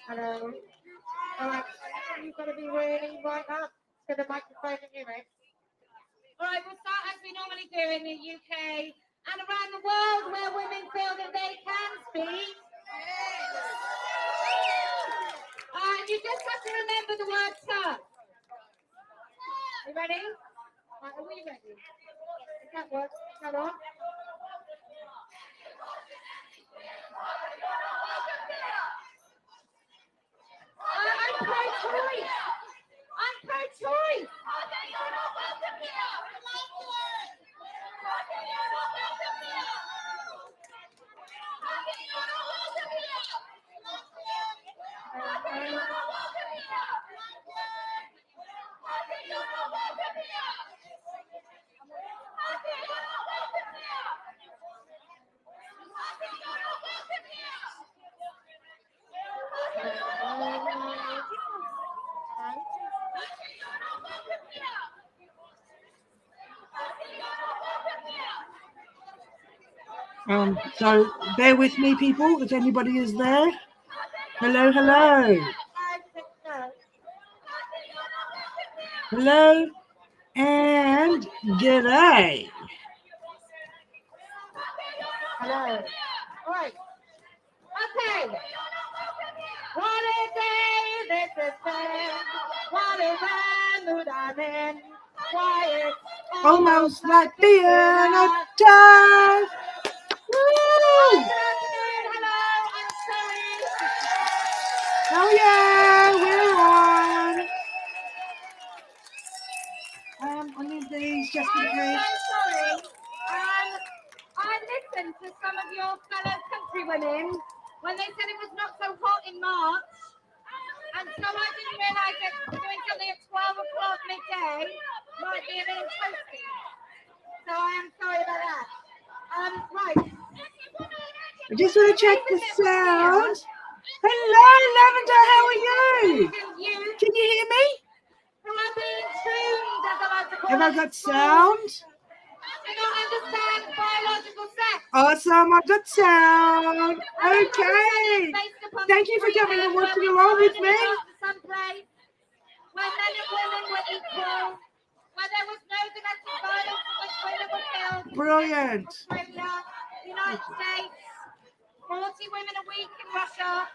Hello. All right, you've got to be really right up to the microphone and hear it. All right, we'll start as we normally do in the UK and around the world where women feel that they can speak. And you just have to remember the word Terf. You ready? Right, are we ready? Is that work? Is that on? I'm pro-choice. I'm pro-choice. So bear with me, people, if anybody is there. Hello, hello. Hello and g'day. Hello. All right. Okay. What a day this is been. What a mood I'm in. Why it's Almost like being a child. Woo! Hello, I'm sorry. Oh yeah, we're on. I need these just in I'm case. so sorry. I listened to some of your fellow countrywomen when they said it was not so hot in March. And so I didn't realise that doing something at 12 o'clock midday might be a little toasty. So I am sorry about that. Right. I just want to check the sound. Hello, Lavender, how are you? Can you hear me? Have I got sound? I don't understand biological sex. Awesome, I've got sound. Okay. Thank you for coming and watching along with me. Someplace where men and women were equal, where there was no domestic violence in which women were killed. Brilliant. Australia, United States, 40 women a week in Russia.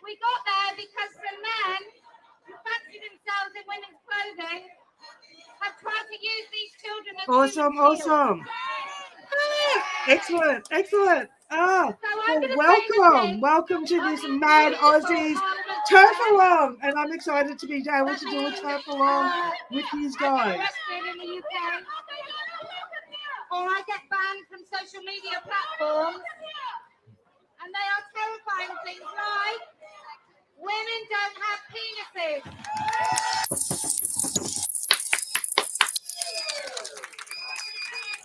We got there because the men who fancy themselves in women's clothing have tried to use these children as Awesome. Excellent. Well, welcome to this Mad Aussies Terf-A-Long, and I'm excited to be able to do a Terf-A-Long with these guys. Or I get banned from social media platforms, and they are terrifying things like women don't have penises.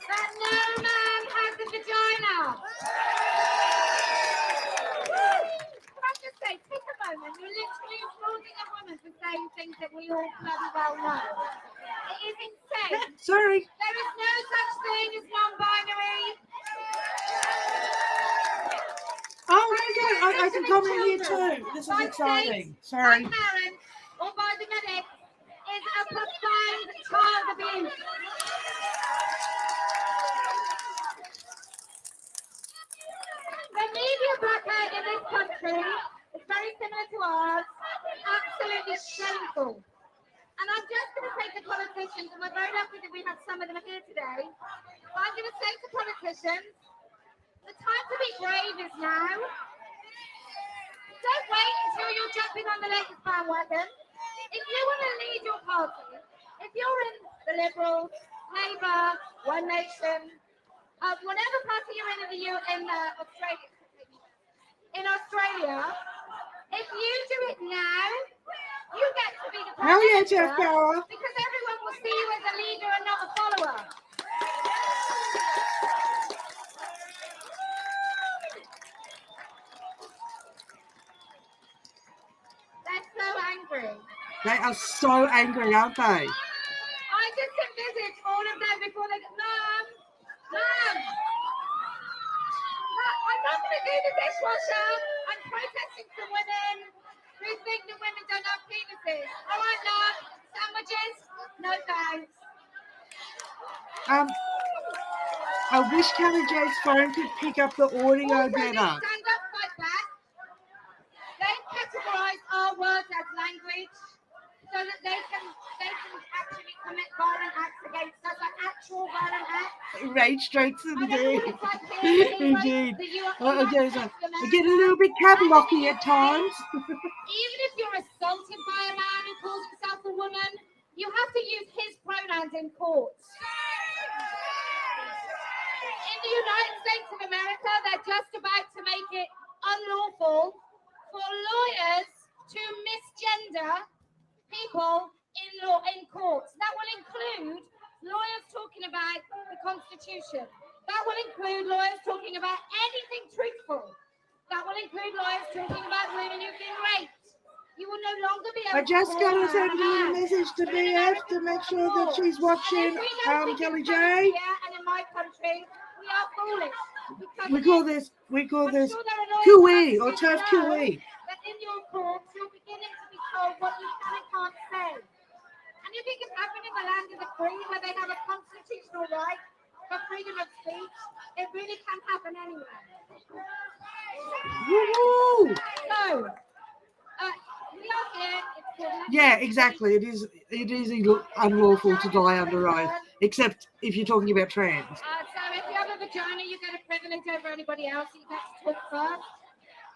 That no man has a vagina. Can I just say, take a moment, you're literally applauding a woman for saying things that we all bloody well know. It is insane. Sorry. There is no such thing as non-binary. Oh, very good. I can come in here too. This is exciting. Sorry. By parents or by the medics is a profound child abuse. The media blackout in this country is very similar to ours, absolutely shameful. And I'm just going to say to politicians, and we're very lucky that we have some of them here today, but I'm going to say to politicians, the time to be brave is now. Don't wait until you're jumping on the latest bandwagon. If you want to lead your party, if you're in the Liberals, Labour, One Nation, whatever party you're in Australia, if you do it now, you get to be the prime minister because everyone will see you as a leader and not a follower. They are so angry, aren't they? I just envisage all of them before they go, Mum, I'm not going to do the dishwasher. I'm protesting for women who think that women don't have penises. All right, love, sandwiches? No thanks. I wish Kelly J's phone could pick up the audio Also, better. these stand-up fight back, they categorise our words as language so that they can actually commit violent acts against us, like actual violent acts. Rage strokes I don't know indeed. what it's like here, but Indeed. that you I might get text the I man. get a little bit catwalky at times. Even if you're assaulted by a man who calls himself a woman, you have to use his pronouns in court. In the United States of America, they're just about to make it unlawful for lawyers to misgender people in courts. That will include lawyers talking about the Constitution. That will include lawyers talking about anything truthful. That will include lawyers talking about women who've been raped. You will no longer be able I just to got call to her send a little man. message to But in BF America, to make it's sure that law. she's And watching if we don't think Kelly it's safe J. here and in my country, we are foolish. Because We call this I'm sure there are lawyers Kui or watching Turf who know Kui. that in your courts you're beginning to be told what you can and can't say. And if it can happen in the land of the free, where they have a constitutional right for freedom of speech, it really can happen anywhere. Woohoo! So, we are here. It's called Yeah, exactly. It is unlawful to die under oath, except if you're talking about trans. So if you have a vagina, you get a privilege over anybody else. You get to talk first.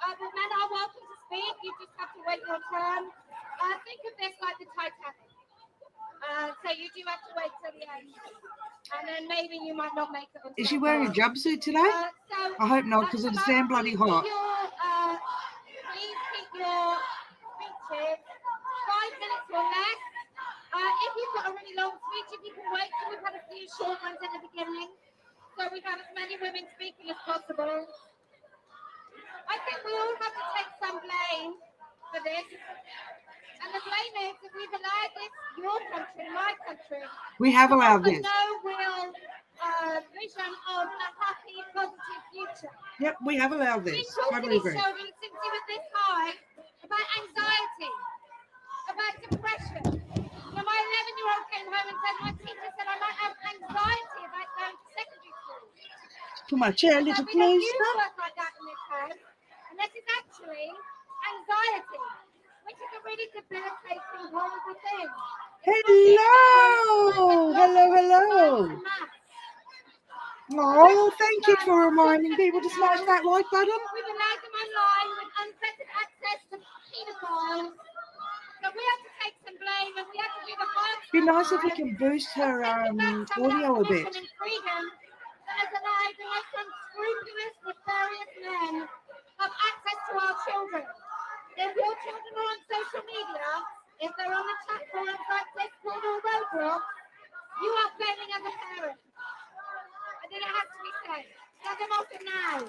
But men are welcome to speak. You just have to wait your turn. Think of this like the Titanic. So you do have to wait till the end. And then maybe you might not make it. Is she wearing a jumpsuit today? I hope not, because it's damn bloody hot. Please keep your speeches 5 minutes or less. If you've got a really long speech, if you can wait till we've had a few short ones in the beginning, so we've had as many women speaking as possible. I think we all have to take some blame for this. And the blame is that we've allowed this, your country, my country. We have allowed this. No real vision of a happy, positive future. Yep, we have allowed this. We've talked to these children since he was this high about anxiety, about depression. You know, my 11-year-old came home and said, my teacher said I might have anxiety about going to secondary school. Come on, chair a little We don't use closer. words like that in this house, and this is actually anxiety, which is a really debilitating, horrible thing. Hello! Hello! Oh, thank you for reminding people to smash that like button. We've allowed them online with unfettered access to pedophiles. So we have to take some blame and we have to do the hard It'd be nice if we can boost her audio a bit. and freedom that has allowed those unscrupulous, nefarious men have access to our children. If your children are on social media, if they're on the chat forums like Discord or Roblox, you are failing as a parent. I think it has to be said. Get them off it now.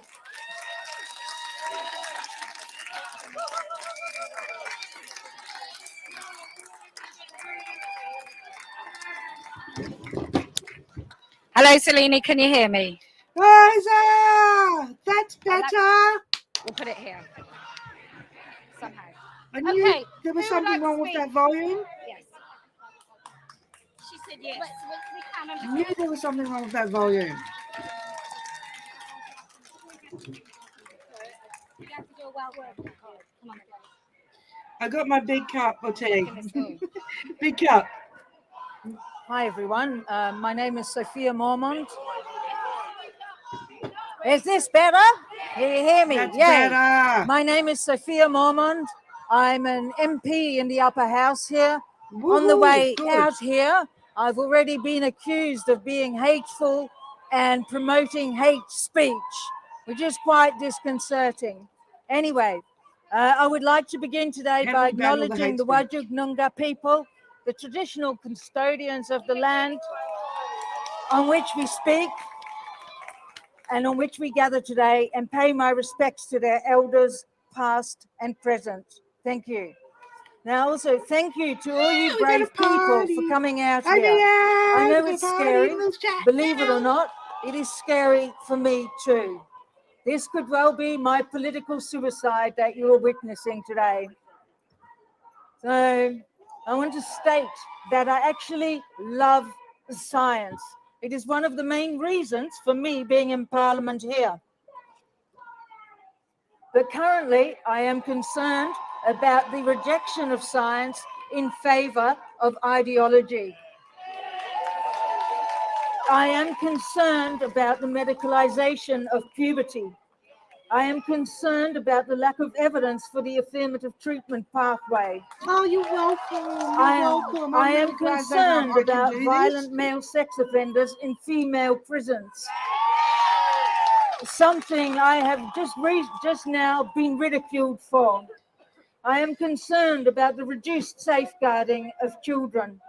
Hello, Selene, can you hear me? Liza! That's better. We'll put it here. Somehow. I knew there was something wrong with that volume. Yes. She said yes. I knew there was something wrong with that volume. You have to do a well word. Come on. I got my big cup of tea. Big cup. Hi everyone, my name is Sophia Mormont. Is this better? Can you hear me? That's better. My name is Sophia Mormont. I'm an MP in the upper house here. Woo-hoo, On the way good. out here, I've already been accused of being hateful and promoting hate speech, which is quite disconcerting. Anyway, I would like to begin today by acknowledging the Wajig Noongar people, the traditional custodians of the land on which we speak and on which we gather today, and pay my respects to their elders, past and present. Thank you. Now, also, thank you to all you we got a brave people party. for coming out Okay, here. I yeah, know we it's got a party. scary. Let's chat Believe it now. or not, it is scary for me too. This could well be my political suicide that you are witnessing today. So I want to state that I actually love science. It is one of the main reasons for me being in Parliament here. But currently, I am concerned about the rejection of science in favour of ideology. I am concerned about the medicalisation of puberty. I am concerned about the lack of evidence for the affirmative treatment pathway. Oh, you're welcome. You're welcome. I I'm really am glad that I concerned can about do violent this. male sex offenders in female prisons. Something I have just now been ridiculed for. I am concerned about the reduced safeguarding of children.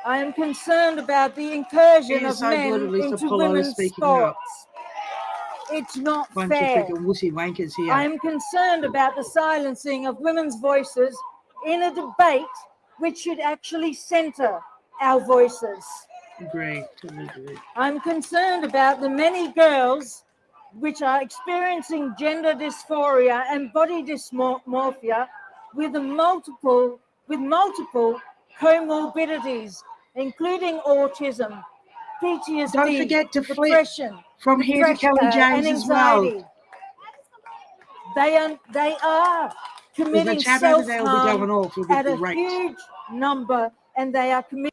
I am concerned about the incursion It is of so good, men at least into Apollo is women's speaking up. sports. It's not Bunch fair. of freaking wussy wankers here. I am concerned about the silencing of women's voices in a debate which should actually centre our voices. Agree. Totally agree. I'm concerned about the many girls which are experiencing gender dysphoria and body dysmorphia with multiple comorbidities, including autism, PTSD, Don't forget to flip depression, from here to Kelly and James as well. anxiety. They are Because the committing chat over there will be going self-harm off. It'll be at a great. huge number, and they are committing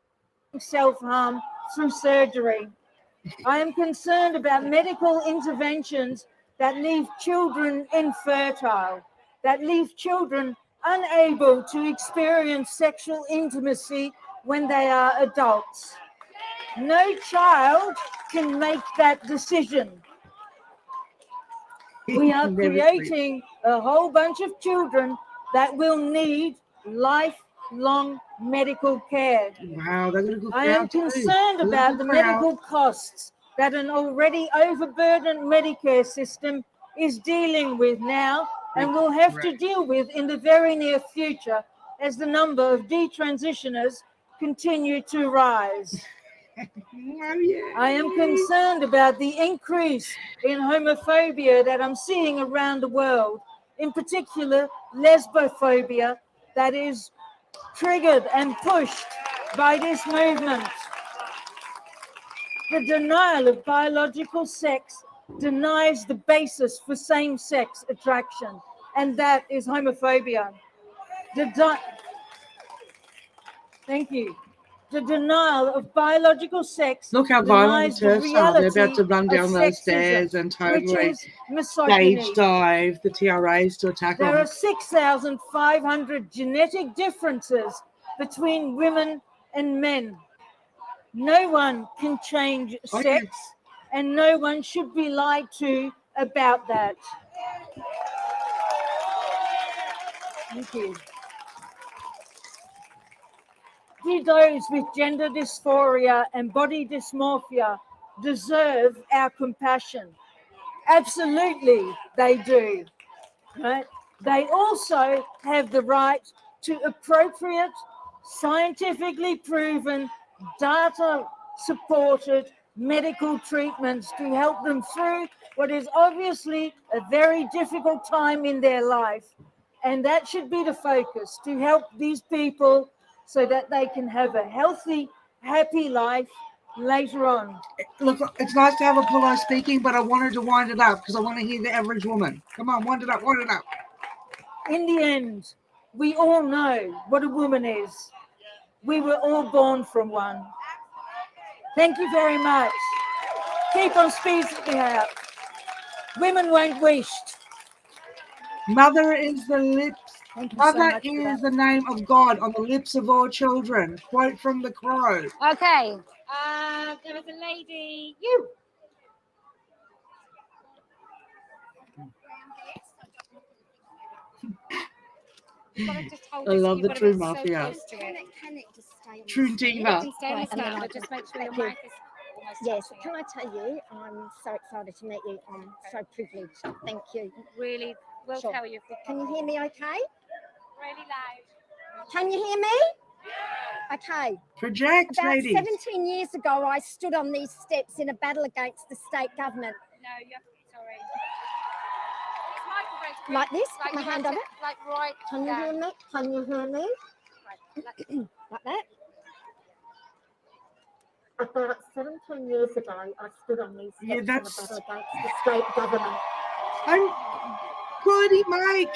self-harm through surgery. I am concerned about medical interventions that leave children infertile, that leave children unable to experience sexual intimacy when they are adults. No child can make that decision. We are creating a whole bunch of children that will need lifelong medical care. Wow, they're going to go. I am concerned about the medical costs that an already overburdened Medicare system is dealing with now and will have to deal with in the very near future as the number of detransitioners continue to rise. I am concerned about the increase in homophobia that I'm seeing around the world, in particular lesbophobia that is triggered and pushed by this movement. The denial of biological sex denies the basis for same-sex attraction, and that is homophobia. Thank you. The denial of biological sex. Look how violent the denies Terfs the are. They're about reality to run down of those sexism, stairs and which totally is misogyny. stage dive the TRAs to attack There them. are 6,500 genetic differences between women and men. No one can change sex, and no one should be lied to about that. Thank you. Those with gender dysphoria and body dysmorphia deserve our compassion. Absolutely, they do. Right? They also have the right to appropriate, scientifically proven, data-supported medical treatments to help them through what is obviously a very difficult time in their life. And that should be the focus, to help these people so that they can have a healthy, happy life later on. Look, it's nice to have Apollo speaking, but I wanted to wind it up because I want to hear the average woman. Come on, wind it up, wind it up. In the end, we all know what a woman is. We were all born from one. Thank you very much. Keep on speaking out. Women won't wished. Mother is the lips. Mother so is the name of God on the lips of all children. Quote from The Crow. Okay. There was a lady. You. I love the True Mafia. Can it just stay on True the Diva. Stay on the stand, but just make sure your mic is almost Yes, touching can it. I tell you, I'm so excited to meet you. I'm so privileged. Thank you. Really, we'll Sure. tell you if we Can you hear me okay? really loud. Can you hear me? Okay. Project, About ladies. 17 years ago, I stood on these steps in a battle against the state government. No, you have to, sorry. This microphone's really- Like this? Put like my you hand have on to, it. Like right Can you down. hear me? Can you hear me? Right, Like that? About 17 years ago, I stood on these steps Yeah, in a that's- battle against the state government. I'm quality mic.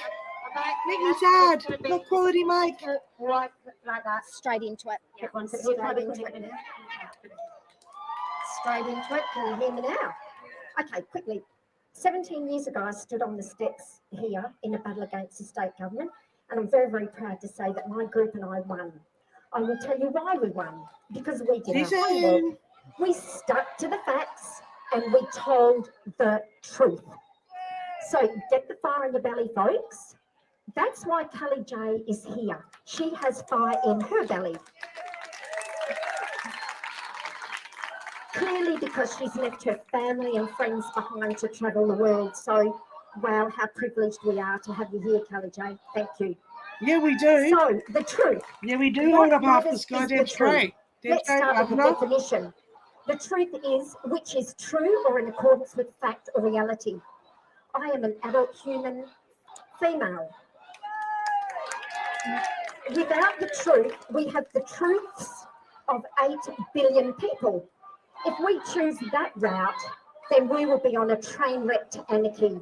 Make me sad. Not quality mic. Right, like that. Straight into it. Yeah. Straight into it. Straight into it. Can you hear me now? Okay, quickly. 17 years ago, I stood on the steps here in a battle against the state government, and I'm very, very proud to say that my group and I won. I will tell you why we won. Because we did See our you homework. soon. We stuck to the facts and we told the truth. So get the fire in the belly, folks. That's why Kelly J is here. She has fire in her belly. Clearly because she's left her family and friends behind to travel the world. So, wow, how privileged we are to have you here, Kelly J. Thank you. Yeah, we do. So, the truth. Yeah, we do What hold up half matters the sky is the dead truth. straight. Dead Let's straight, start with the Governor. definition. The truth is which is true or in accordance with fact or reality. I am an adult human female. Without the truth, we have the truths of 8 billion people. If we choose that route, then we will be on a train wreck to anarchy.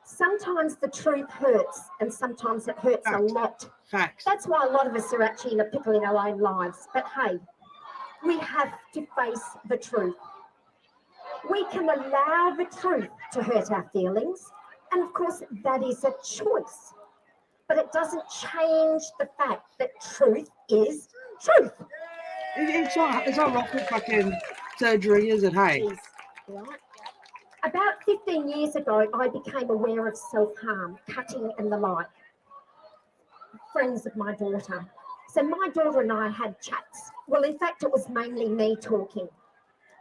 Sometimes the truth hurts, and sometimes it hurts a Fact. lot. Facts. That's why a lot of us are actually in a pickle in our own lives. But hey, we have to face the truth. We can allow the truth to hurt our feelings, and of course, that is a choice. But it doesn't change the fact that truth is truth. It's not rocket fucking surgery, is it? Hey. Jeez, right? About 15 years ago, I became aware of self-harm, cutting and the like. Friends of my daughter. So my daughter and I had chats. Well, in fact, it was mainly me talking.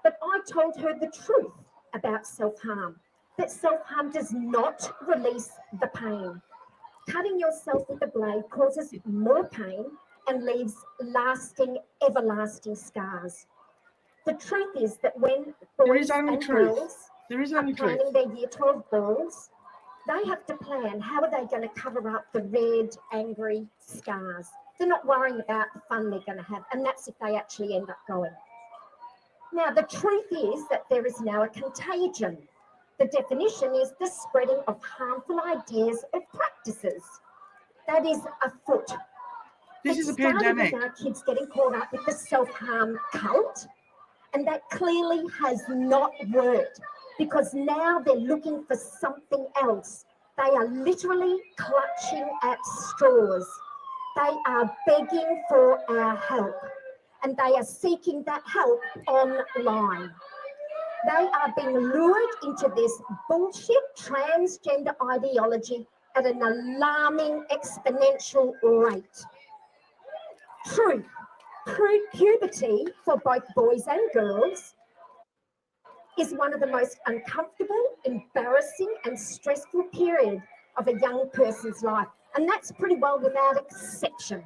But I told her the truth about self-harm, that self-harm does not release the pain. Cutting yourself with a blade causes more pain and leaves lasting, everlasting scars. The truth is that when There boys is only and truth. girls There is are only truth. planning their year 12 balls, they have to plan how are they going to cover up the red, angry scars. They're not worrying about the fun they're going to have, and that's if they actually end up going. Now, the truth is that there is now a contagion. The definition is the spreading of harmful ideas or practices. That is afoot. This is a pandemic. With our kids getting caught up with the self-harm cult, and that clearly has not worked because now they're looking for something else. They are literally clutching at straws. They are begging for our help, and they are seeking that help online. They are being lured into this bullshit transgender ideology at an alarming exponential rate. Truth. Puberty for both boys and girls is one of the most uncomfortable, embarrassing, and stressful period of a young person's life. And that's pretty well without exception.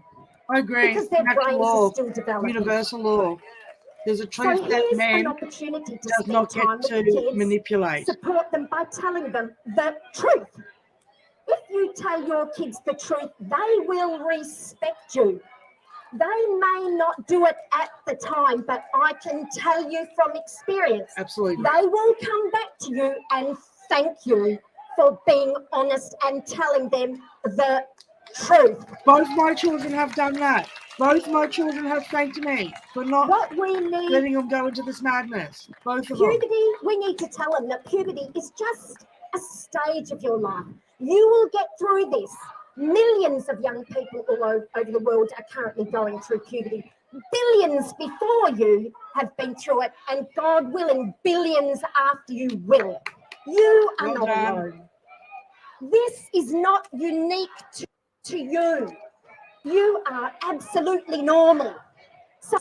I agree. Because their Natural brains law, are still developing. universal law. There's a truth So that here's an man opportunity to does spend not time get with to kids, manipulate. support them by telling them the truth. If you tell your kids the truth, they will respect you. They may not do it at the time, but I can tell you from experience, Absolutely. they will come back to you and thank you for being honest and telling them the truth. Both my children have done that. Both my children have thanked me for not What we need, letting them go into this madness. Both of them. puberty, we need to tell them that puberty is just a stage of your life. You will get through this. Millions of young people all over the world are currently going through puberty. Billions before you have been through it, and God willing, billions after you will. You are Well not done. alone. This is not unique to you. You are absolutely normal. So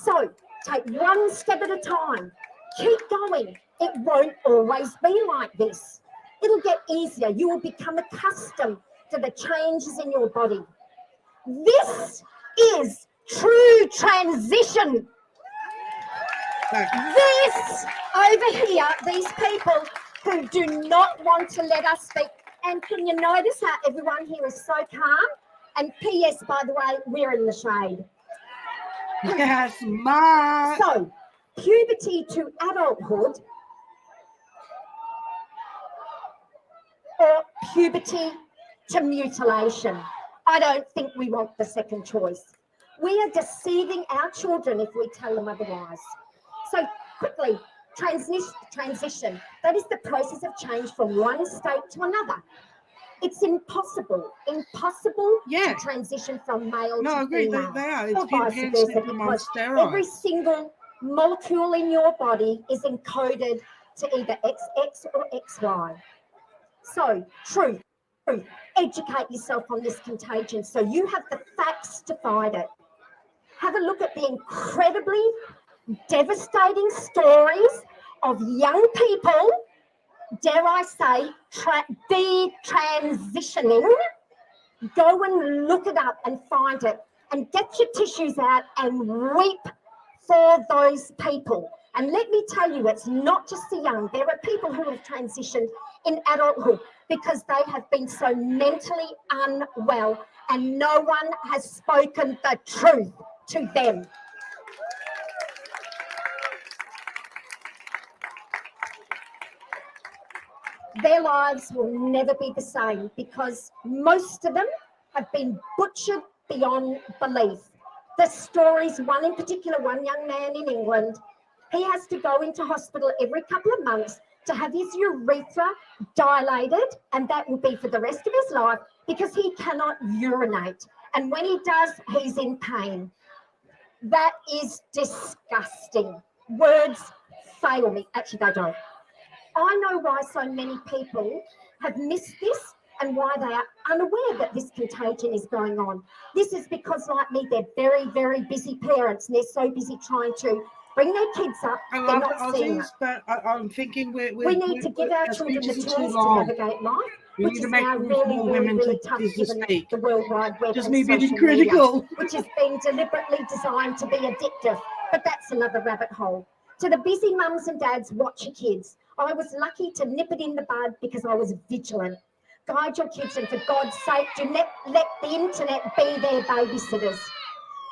take one step at a time. Keep going. It won't always be like this. It'll get easier. You will become accustomed to the changes in your body. This is true transition. This over here, these people who do not want to let us speak. And can you notice how everyone here is so calm? And P.S., by the way, we're in the shade. Yes, Ma. So, puberty to adulthood or puberty to mutilation. I don't think we want the second choice. We are deceiving our children if we tell them otherwise. So quickly, transition. That is the process of change from one state to another. It's impossible Yeah. to transition from male No, I to agree. female. They are. Or It's been vice hands versa, them on because steroids. every single molecule in your body is encoded to either XX or XY. So, truth. Educate yourself on this contagion so you have the facts to fight it. Have a look at the incredibly devastating stories of young people, dare I say, detransitioning. Go and look it up and find it and get your tissues out and weep for those people. And let me tell you, it's not just the young. There are people who have transitioned in adulthood because they have been so mentally unwell and no one has spoken the truth to them. Their lives will never be the same because most of them have been butchered beyond belief. The stories, one in particular, one young man in England, he has to go into hospital every couple of months to have his urethra dilated, and that will be for the rest of his life because he cannot urinate. And when he does, he's in pain. That is disgusting. Words fail me. Actually, they don't. I know why so many people have missed this and why they are unaware that this contagion is going on. This is because, like me, they're very, very busy parents and they're so busy trying to bring their kids up. I They're love the not seeing it. Aussies, but I'm thinking We need to give our children the speeches are tools too to long. navigate life, We which need to is make now room for really, more really, women really to tough given speak. the World Wide Web Just and me being social critical. media, which has been deliberately designed to be addictive. But that's another rabbit hole. To the busy mums and dads, watch your kids. I was lucky to nip it in the bud because I was vigilant. Guide your kids, and for God's sake, do not let the internet be their babysitters.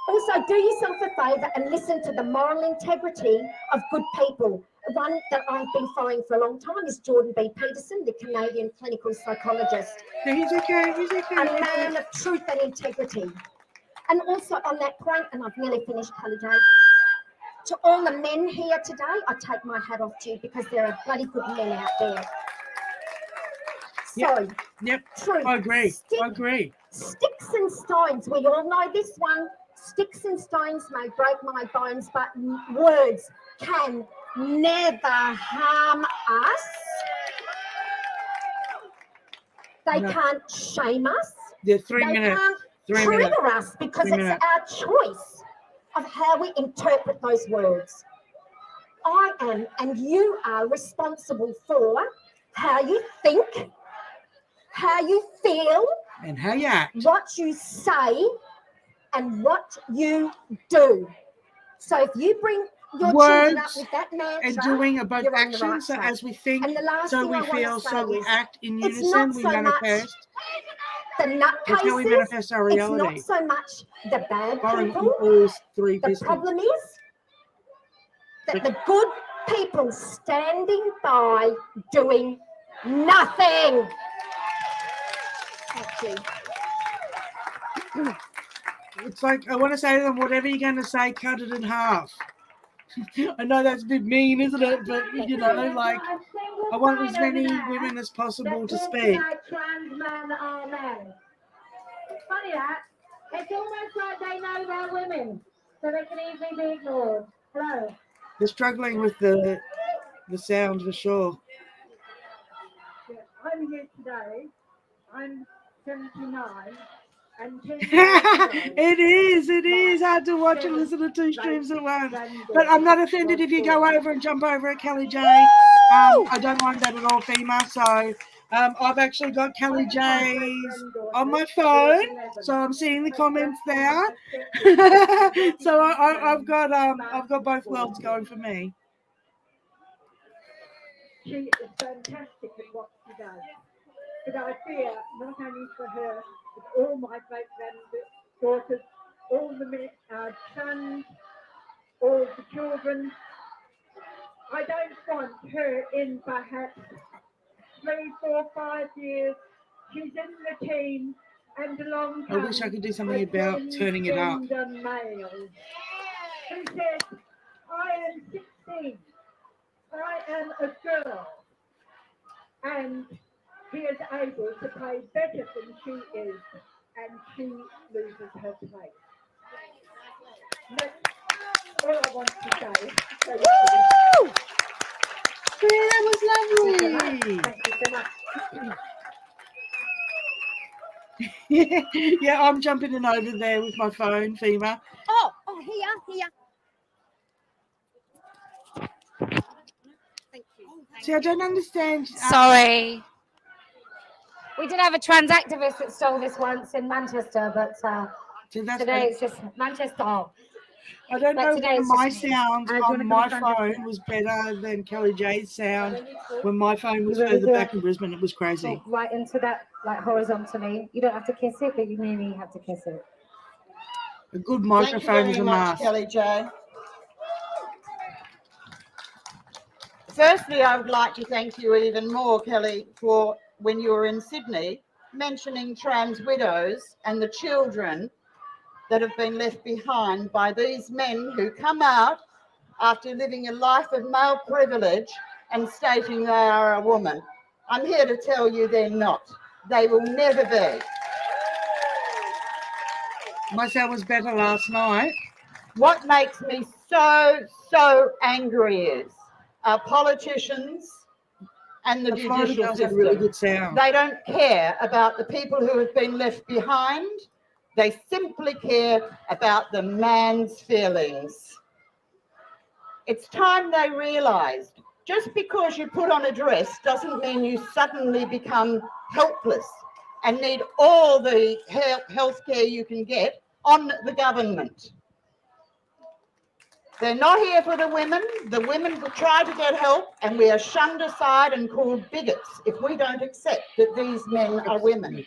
Also, do yourself a favour and listen to the moral integrity of good people. One that I've been following for a long time is Jordan B. Peterson, the Canadian clinical psychologist. Yeah, he's okay. A man of truth and integrity. And also on that point, and I've nearly finished, Holiday, to all the men here today, I take my hat off to you because there are bloody good men out there. So, Yep. truth. I agree. Sticks and stones, we all know this one. Sticks and stones may break my bones, but words can never harm us. They can't shame us. Yeah, 3 They minutes. can't 3 trigger minutes. us because 3 it's minutes. our choice of how we interpret those words. I am and you are responsible for how you think, how you feel, And how you act. what you say, and what you do. So if you bring your children up Words with that mantra, and doing about you're on the action. right So track. as we think, And the last so thing we I want feel, to so say we is, act in it's unison, not we so much manifest. the That's how we nutcases, manifest our it's reality. not so much the bad Following people. all three The business. problem is that the good people standing by doing nothing. Thank you. It's like, I want to say to them, whatever you're going to say, cut it in half. I know that's a bit mean, isn't it? But, you know, like, I want as many women as possible to speak. Trans men are men. It's funny that. It's almost like they know they're women, so they can easily be ignored. Hello. They're struggling with the sound for sure. I'm here today. I'm 79, And 10 years ago, It is hard to watch and listen to two streams at once. But I'm not offended if you go over and jump over at Kelly J. I don't mind that at all, FEMA. So I've actually got Kelly J's on my phone, so I'm seeing the comments there. So I've got both worlds going for me. She is fantastic at what she does. But I fear not only for her, but all my daughters, all the sons, all the children. I don't want her in perhaps 3, 4, 5 years. She's in the team, and along I wish I could do something about turning it up. Male. He says, I am 16. I am a girl. And he is able to play better than she is, and she loses her place. That's all I want to say. Woo! Yeah, that was lovely. Thank you so much. Yeah, I'm jumping in over there with my phone, FEMA. Oh, here. Thank you. See, I don't understand. Sorry. We did have a trans activist that stole this once in Manchester, but So that's today it's just Manchester. I don't but know today why it's my just- sound on my phone was better than Kelly J's sound when my phone was further back in Brisbane. It was crazy. Talk right into that, like horizontally. You don't have to kiss it, but you really have to kiss it. A good Thank you microphone is very a much, must. Kelly J. Firstly, I would like to thank you even more, Kelly, for when you were in Sydney, mentioning trans widows and the children that have been left behind by these men who come out after living a life of male privilege and stating they are a woman. I'm here to tell you they're not. They will never be. My sound was better last night. What makes me so angry is our politicians and the The Florida judicial girls had system. really good sound. They don't care about the people who have been left behind. They simply care about the man's feelings. It's time they realised just because you put on a dress doesn't mean you suddenly become helpless and need all the health care you can get on the government. They're not here for the women. The women will try to get help, and we are shunned aside and called bigots if we don't accept that these men are women.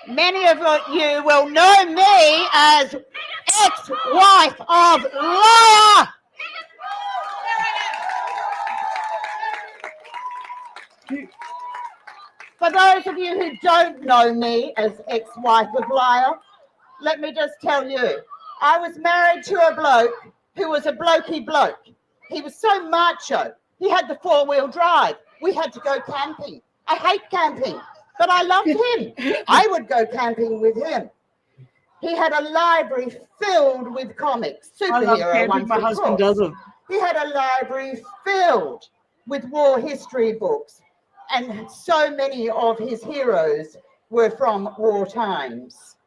Many of you will know me as ex-wife of Liar. For those of you who don't know me as ex-wife of Liar, let me just tell you, I was married to a bloke who was a blokey bloke. He was so macho. He had the 4-wheel drive. We had to go camping. I hate camping, but I loved him. I would go camping with him. He had a library filled with comics. I love Superhero camping. ones, My of husband course. doesn't. He had a library filled with war history books, and so many of his heroes were from war times.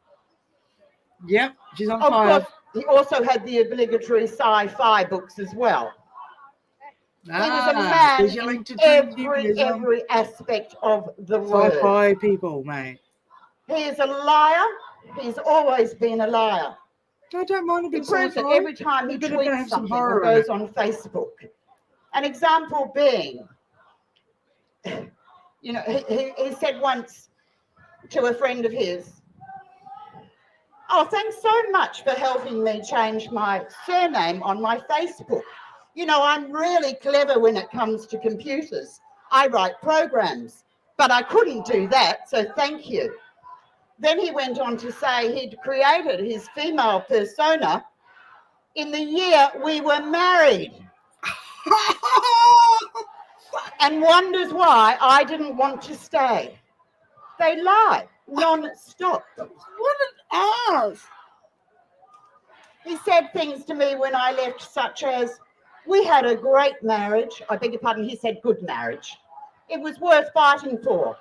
Yep, she's on Of fire. course, he also had the obligatory sci-fi books as well. He was a man there's your in link to transhumanism. every aspect of the word. Sci-fi people, mate. He is a liar. He's always been a liar. I don't mind a He bit proves it sci-fi. every time he But it better tweets have some something or horror in goes it. on Facebook. An example being, you know, he said once to a friend of his, "Oh, thanks so much for helping me change my surname on my Facebook. You know, I'm really clever when it comes to computers. I write programs, but I couldn't do that, so thank you." Then he went on to say he'd created his female persona in the year we were married and wonders why I didn't want to stay. They lie non-stop. What an ass! He said things to me when I left, such as, "We had a great marriage." I beg your pardon, he said good marriage. "It was worth fighting for.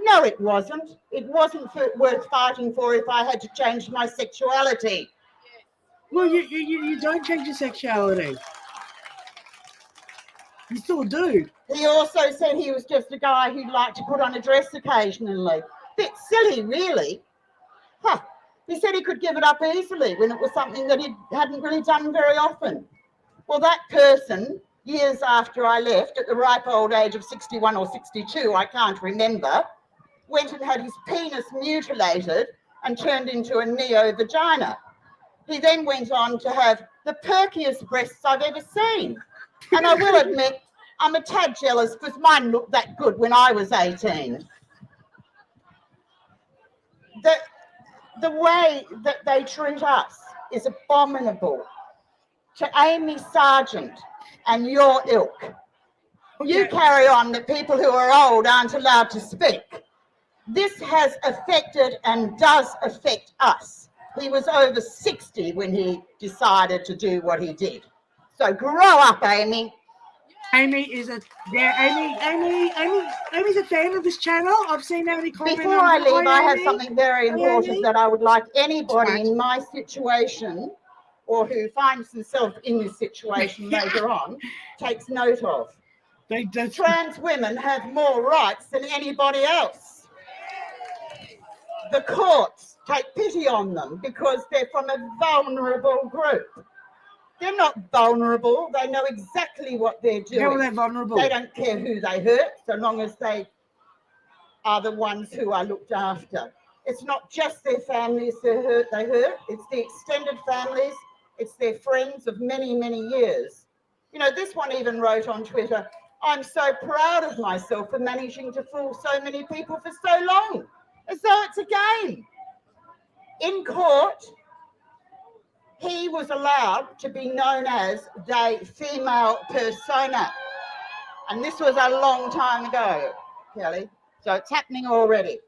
No, it wasn't. It wasn't worth fighting for if I had to change my sexuality. Well, you don't change your sexuality. You still a dude. He also said he was just a guy who'd like to put on a dress occasionally. Bit silly, really. Huh. He said he could give it up easily when it was something that he hadn't really done very often. Well, that person, years after I left, at the ripe old age of 61 or 62, I can't remember, went and had his penis mutilated and turned into a neo-vagina. He then went on to have the perkiest breasts I've ever seen. And I will admit, I'm a tad jealous because mine looked that good when I was 18. The way that they treat us is abominable. To Amy Sargent and your ilk, you carry on that people who are old aren't allowed to speak. This has affected and does affect us. He was over 60 when he decided to do what he did. So grow up, Amy. Amy is a Amy's a fan of this channel. I've seen Amy comment. Before I leave, I have Amy. something very important Amy. that I would like anybody in my situation or who finds himself in this situation later on takes note of. Trans women have more rights than anybody else. The courts take pity on them because they're from a vulnerable group. They're not vulnerable. They know exactly what they're doing. How are they vulnerable? They don't care who they hurt, so long as they are the ones who are looked after. It's not just their families they hurt. It's the extended families. It's their friends of many, many years. You know, this one even wrote on Twitter, I'm so proud of myself for managing to fool so many people for so long, as though it's a game. In court, he was allowed to be known as the female persona. And this was a long time ago, Kelly. So it's happening already.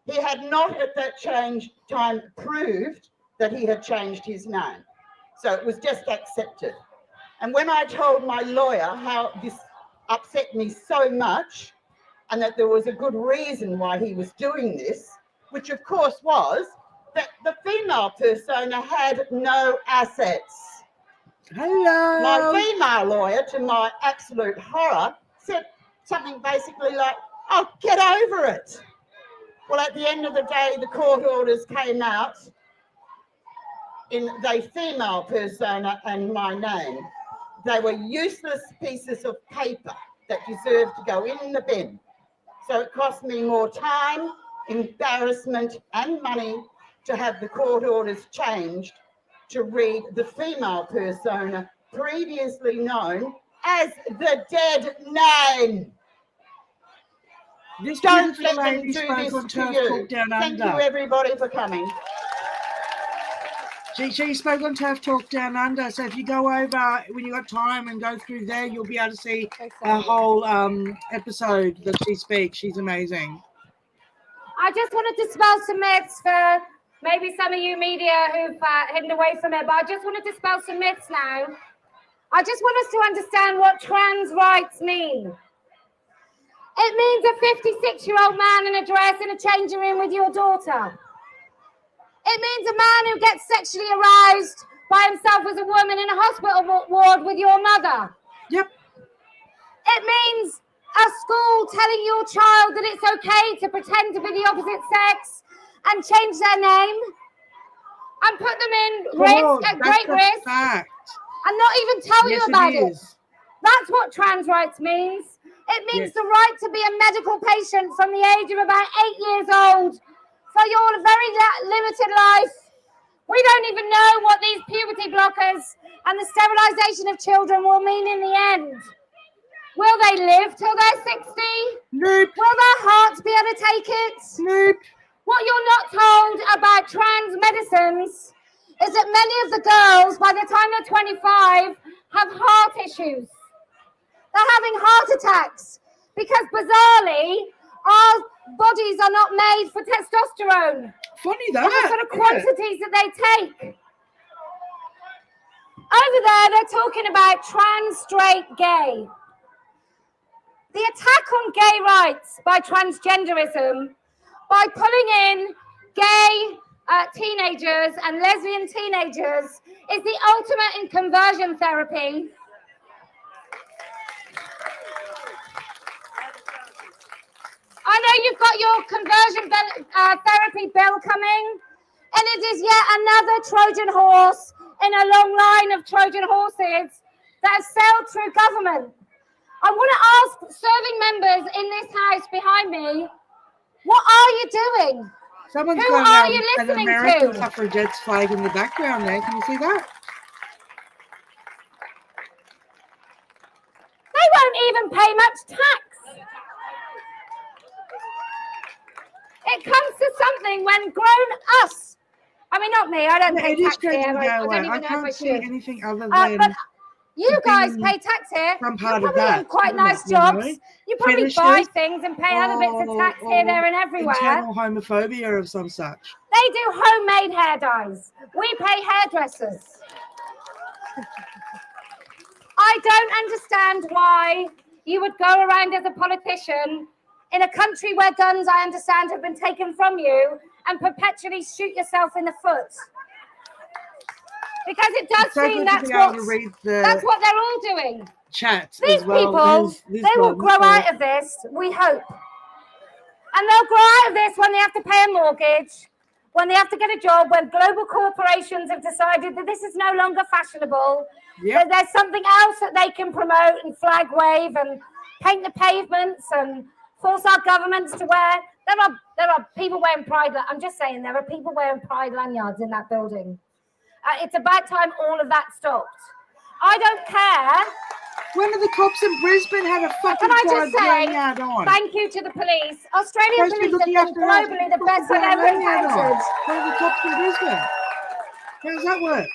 He had not at that time proved that he had changed his name. So it was just accepted. And when I told my lawyer how this upset me so much and that there was a good reason why he was doing this, which of course was that the female persona had no assets. Hello. My female lawyer, to my absolute horror, said something basically like, oh, get over it. Well, at the end of the day, the court orders came out in the female persona and my name. They were useless pieces of paper that deserved to go in the bin. So it cost me more time, embarrassment, and money to have the court orders changed to read the female persona previously known as the dead name. This Don't beautiful let them lady do spoke this on to Turf you. Talk Down Thank you, Under. everybody, for coming. She spoke on Turf Talk Down Under. So if you go over when you got time and go through there, you'll be able to see a whole episode that she speaks. She's amazing. I just wanted to dispel some myths for maybe some of you media who've hidden away from it, but I just want to dispel some myths now. I just want us to understand what trans rights mean. It means a 56-year-old man in a dress in a changing room with your daughter. It means a man who gets sexually aroused by himself as a woman in a hospital ward with your mother. Yep. It means a school telling your child that it's okay to pretend to be the opposite sex and change their name and put them in risk, at great risk, fact. and not even tell you about it. That's what trans rights means. It means the right to be a medical patient from the age of about 8 years old for your very limited life. We don't even know what these puberty blockers and the sterilisation of children will mean in the end. Will they live till they're 60? Nope. Will their hearts be able to take it? Nope. What you're not told about trans medicines is that many of the girls, by the time they're 25, have heart issues. They're having heart attacks because, bizarrely, our bodies are not made for testosterone. Funny that. And the sort of quantities that they take. Over there, they're talking about trans, straight, gay. The attack on gay rights by transgenderism by pulling in gay teenagers and lesbian teenagers is the ultimate in conversion therapy. I know you've got your conversion therapy bill coming, and it is yet another Trojan horse in a long line of Trojan horses that have sailed through government. I want to ask serving members in this house behind me, what are you doing? Someone's Who got are you an listening American to? suffragettes flag in the background there. Can you see that? They won't even pay much tax. It comes to something when grown-ups, I mean, not me, I don't pay It is tax strange here. to I go don't away. even I know if I can't see should. anything other But than you guys being pay tax here. some You're part of probably in that, quite isn't nice it, you know? jobs. You probably Finishes buy things and pay other bits of tax here, there, and everywhere. internal homophobia of some such. They do homemade hair dyes. We pay hairdressers. I don't understand why you would go around as a politician in a country where guns, I understand, have been taken from you and perpetually shoot yourself in the foot. Because it does It's so seem good to be able to read that's the what they're all doing. chat These as well. people, This they will one, grow so- out of this, we hope. And they'll grow out of this when they have to pay a mortgage, when they have to get a job, when global corporations have decided that this is no longer fashionable, that there's something else that they can promote and flag wave and paint the pavements and force our governments to wear. There are people wearing pride. I'm just saying, there are people wearing pride lanyards in that building. It's about time all of that stopped. I don't care. When are the cops in Brisbane had a fucking Can I pride just say, lanyard on? thank you to the police. Australian Supposed to be police have looking been after us. globally the best Fucking I've ever lanyard on. encountered. Where are the cops in Brisbane? How does that work?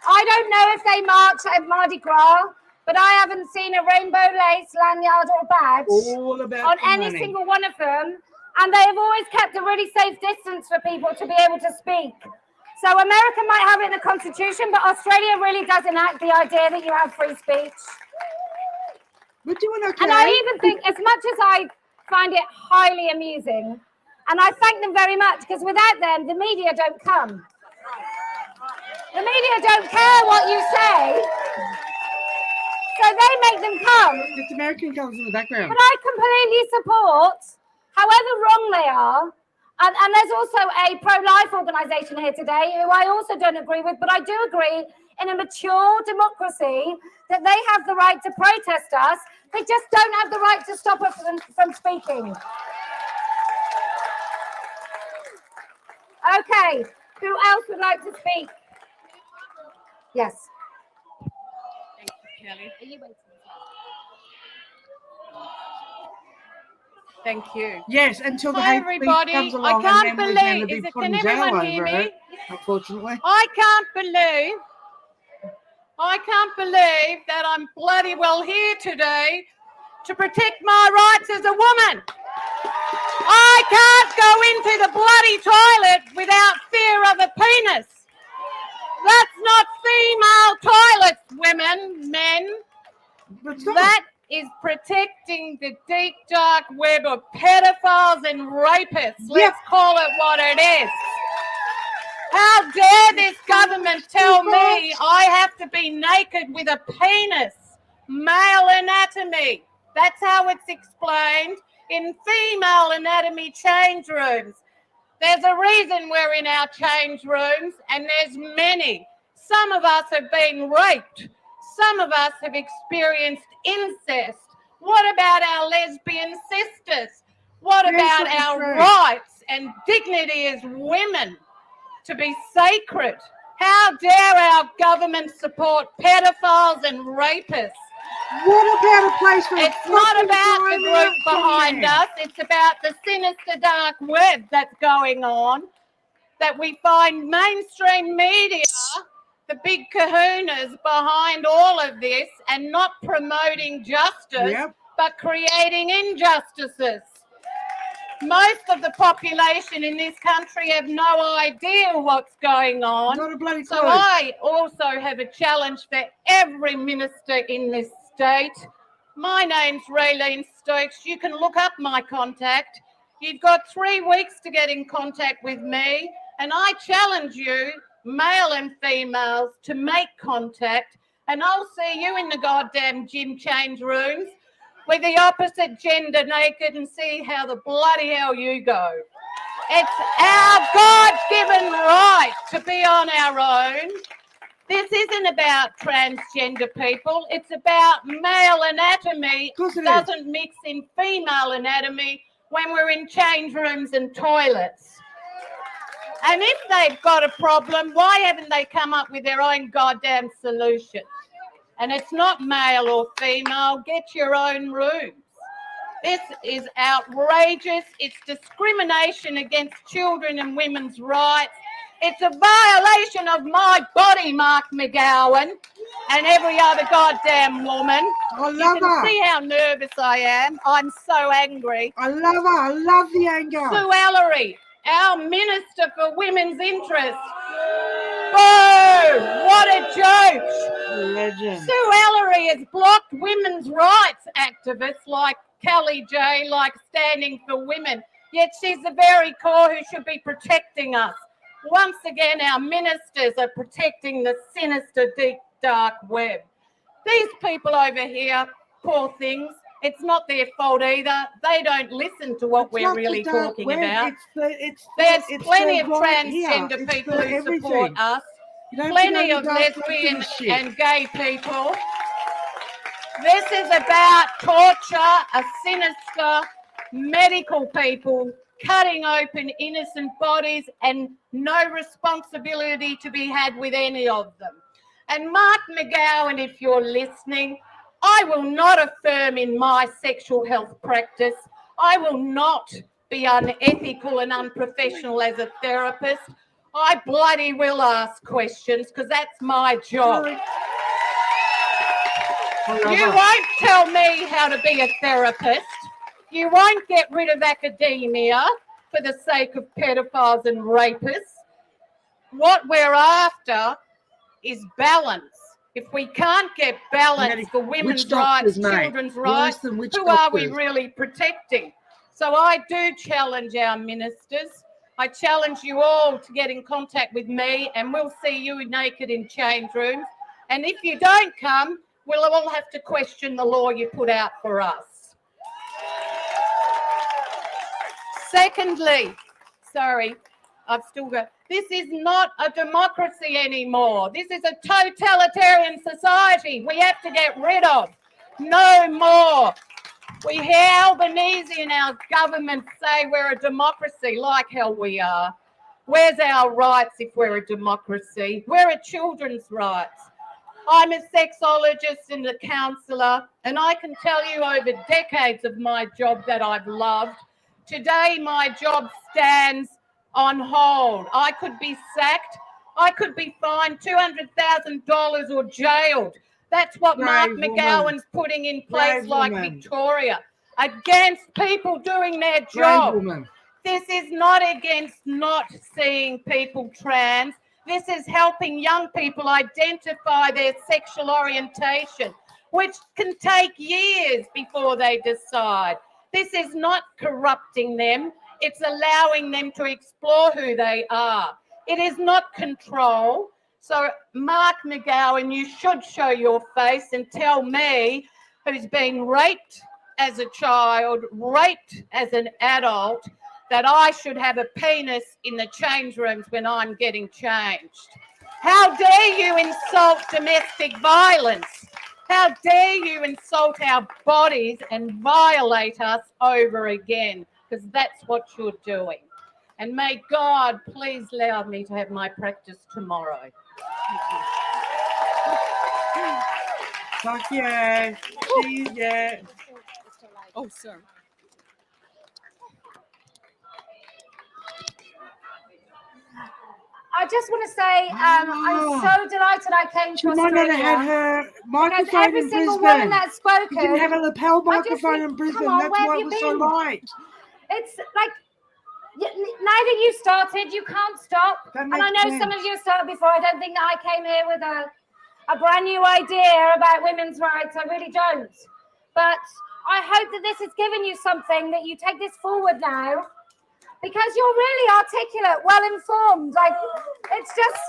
I don't know if they march at Mardi Gras, but I haven't seen a rainbow lace lanyard or badge All about on the any money. single one of them. And they have always kept a really safe distance for people to be able to speak. So America might have it in the Constitution, but Australia really does enact the idea that you have free speech. We're doing okay. And I even think, as much as I find it highly amusing, and I thank them very much, because without them, the media don't come. The media don't care what you say, so they make them come. It's American colours in the background. But I completely support, however wrong they are, and there's also a pro-life organisation here today who I also don't agree with, but I do agree in a mature democracy that they have the right to protest us. They just don't have the right to stop us from speaking. Okay, who else would like to speak? Yes. Thank you, Kelly. Are you waiting? Thank you. Yes, until the Hi, hate speech everybody. comes I along, can't and then we're going to believe- be is it- put can in jail everyone over hear it, me? unfortunately. I can't believe that I'm bloody well here today to protect my rights as a woman. I can't go into the bloody toilet without fear of a penis. That's not female toilets, women, men. It's not. That is protecting the deep, dark web of pedophiles and rapists. Let's call it what it is. How dare this government tell me I have to be naked with a penis? Male anatomy. That's how it's explained in female anatomy change rooms. There's a reason we're in our change rooms, and there's many. Some of us have been raped. Some of us have experienced incest. What about our lesbian sisters? What about our rights and dignity as women to be sacred? How dare our government support pedophiles and rapists? What about a place for It's not about the group behind us. It's about the sinister dark web that's going on, that we find mainstream media, the big kahunas behind all of this, and not promoting justice, but creating injustices. Most of the population in this country have no idea what's going on. Not a bloody So clue. I also have a challenge for every minister in this state. My name's Raylene Stokes, you can look up my contact. You've got 3 weeks to get in contact with me, and I challenge you, male and females, to make contact, and I'll see you in the goddamn gym change rooms with the opposite gender naked and see how the bloody hell you go. It's our God-given right to be on our own. This isn't about transgender people. It's about male anatomy. Doesn't mix in female anatomy when we're in change rooms and toilets. And if they've got a problem, why haven't they come up with their own goddamn solution? And it's not male or female. Get your own rooms. This is outrageous. It's discrimination against children and women's rights. It's a violation of my body, Mark McGowan, and every other goddamn woman. I love you can her. see how nervous I am. I'm so angry. I love her. I love the anger. Sue Ellery, our Minister for Women's Interests. Boo! What a joke. Legend. Sue Ellery has blocked women's rights activists like Kelly J, like Standing for Women, yet she's the very core who should be protecting us. Once again, our ministers are protecting the sinister, deep, dark web. These people over here, poor things, it's not their fault either. They don't listen to what we're really talking about. There's plenty of transgender people who support us, plenty of lesbian and gay people. This is about torture, a sinister medical people cutting open innocent bodies and no responsibility to be had with any of them. And Mark McGowan, if you're listening, I will not affirm in my sexual health practice. I will not be unethical and unprofessional as a therapist. I bloody will ask questions because that's my job. You won't tell me how to be a therapist. You won't get rid of academia for the sake of pedophiles and rapists. What we're after is balance. If we can't get balance for women's rights, children's rights, who are we really protecting? So I do challenge our ministers. I challenge you all to get in contact with me and we'll see you naked in change rooms. And if you don't come, we'll all have to question the law you put out for us. Secondly, sorry, I've still got, this is not a democracy anymore. This is a totalitarian society we have to get rid of. No more. We hear Albanese and our government say we're a democracy, like hell we are. Where's our rights if we're a democracy? Where are children's rights? I'm a sexologist and a counsellor, and I can tell you over decades of my job that I've loved. Today, my job stands on hold. I could be sacked. I could be fined $200,000 or jailed. That's what Mark McGowan's putting in place, like Victoria, against people doing their job. This is not against not seeing people trans. This is helping young people identify their sexual orientation, which can take years before they decide. This is not corrupting them. It's allowing them to explore who they are. It is not control. So, Mark McGowan, you should show your face and tell me, who's been raped as a child, raped as an adult, that I should have a penis in the change rooms when I'm getting changed. How dare you insult domestic violence? How dare you insult our bodies and violate us over again? Because that's what you're doing. And may God please allow me to have my practice tomorrow. Fuck yeah. Yeah. Oh, sorry. I just want to say I'm so delighted I came to Might not have had Australia. her Because microphone every in single Brisbane. woman that's spoken, You didn't have a lapel I just microphone think, in Brisbane. come on, That's where why have it you was so been? light. it's like neither you started, you can't stop. That And makes I know sense. some of you started before. I don't think that I came here with a brand new idea about women's rights. I really don't. But I hope that this has given you something, that you take this forward now, because you're really articulate, well informed. Like, it's just.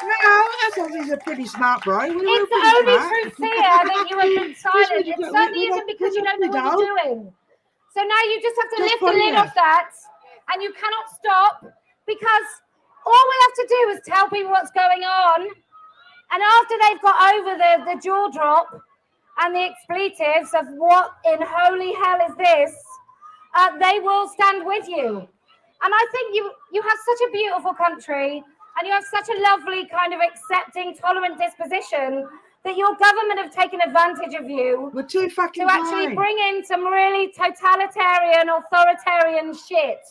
No, I thought he's a pretty smart bro. It's only through fear that you have been silent. It certainly isn't because you don't know what you're doing. So now you just have to lift the lid off that, and you cannot stop, because all we have to do is tell people what's going on, and after they've got over the jaw drop and the expletives of what in holy hell is this, they will stand with you. And I think you have such a beautiful country, and you have such a lovely kind of accepting, tolerant disposition, that your government have taken advantage of you. We're too fucking to actually bring in some really totalitarian, authoritarian shit.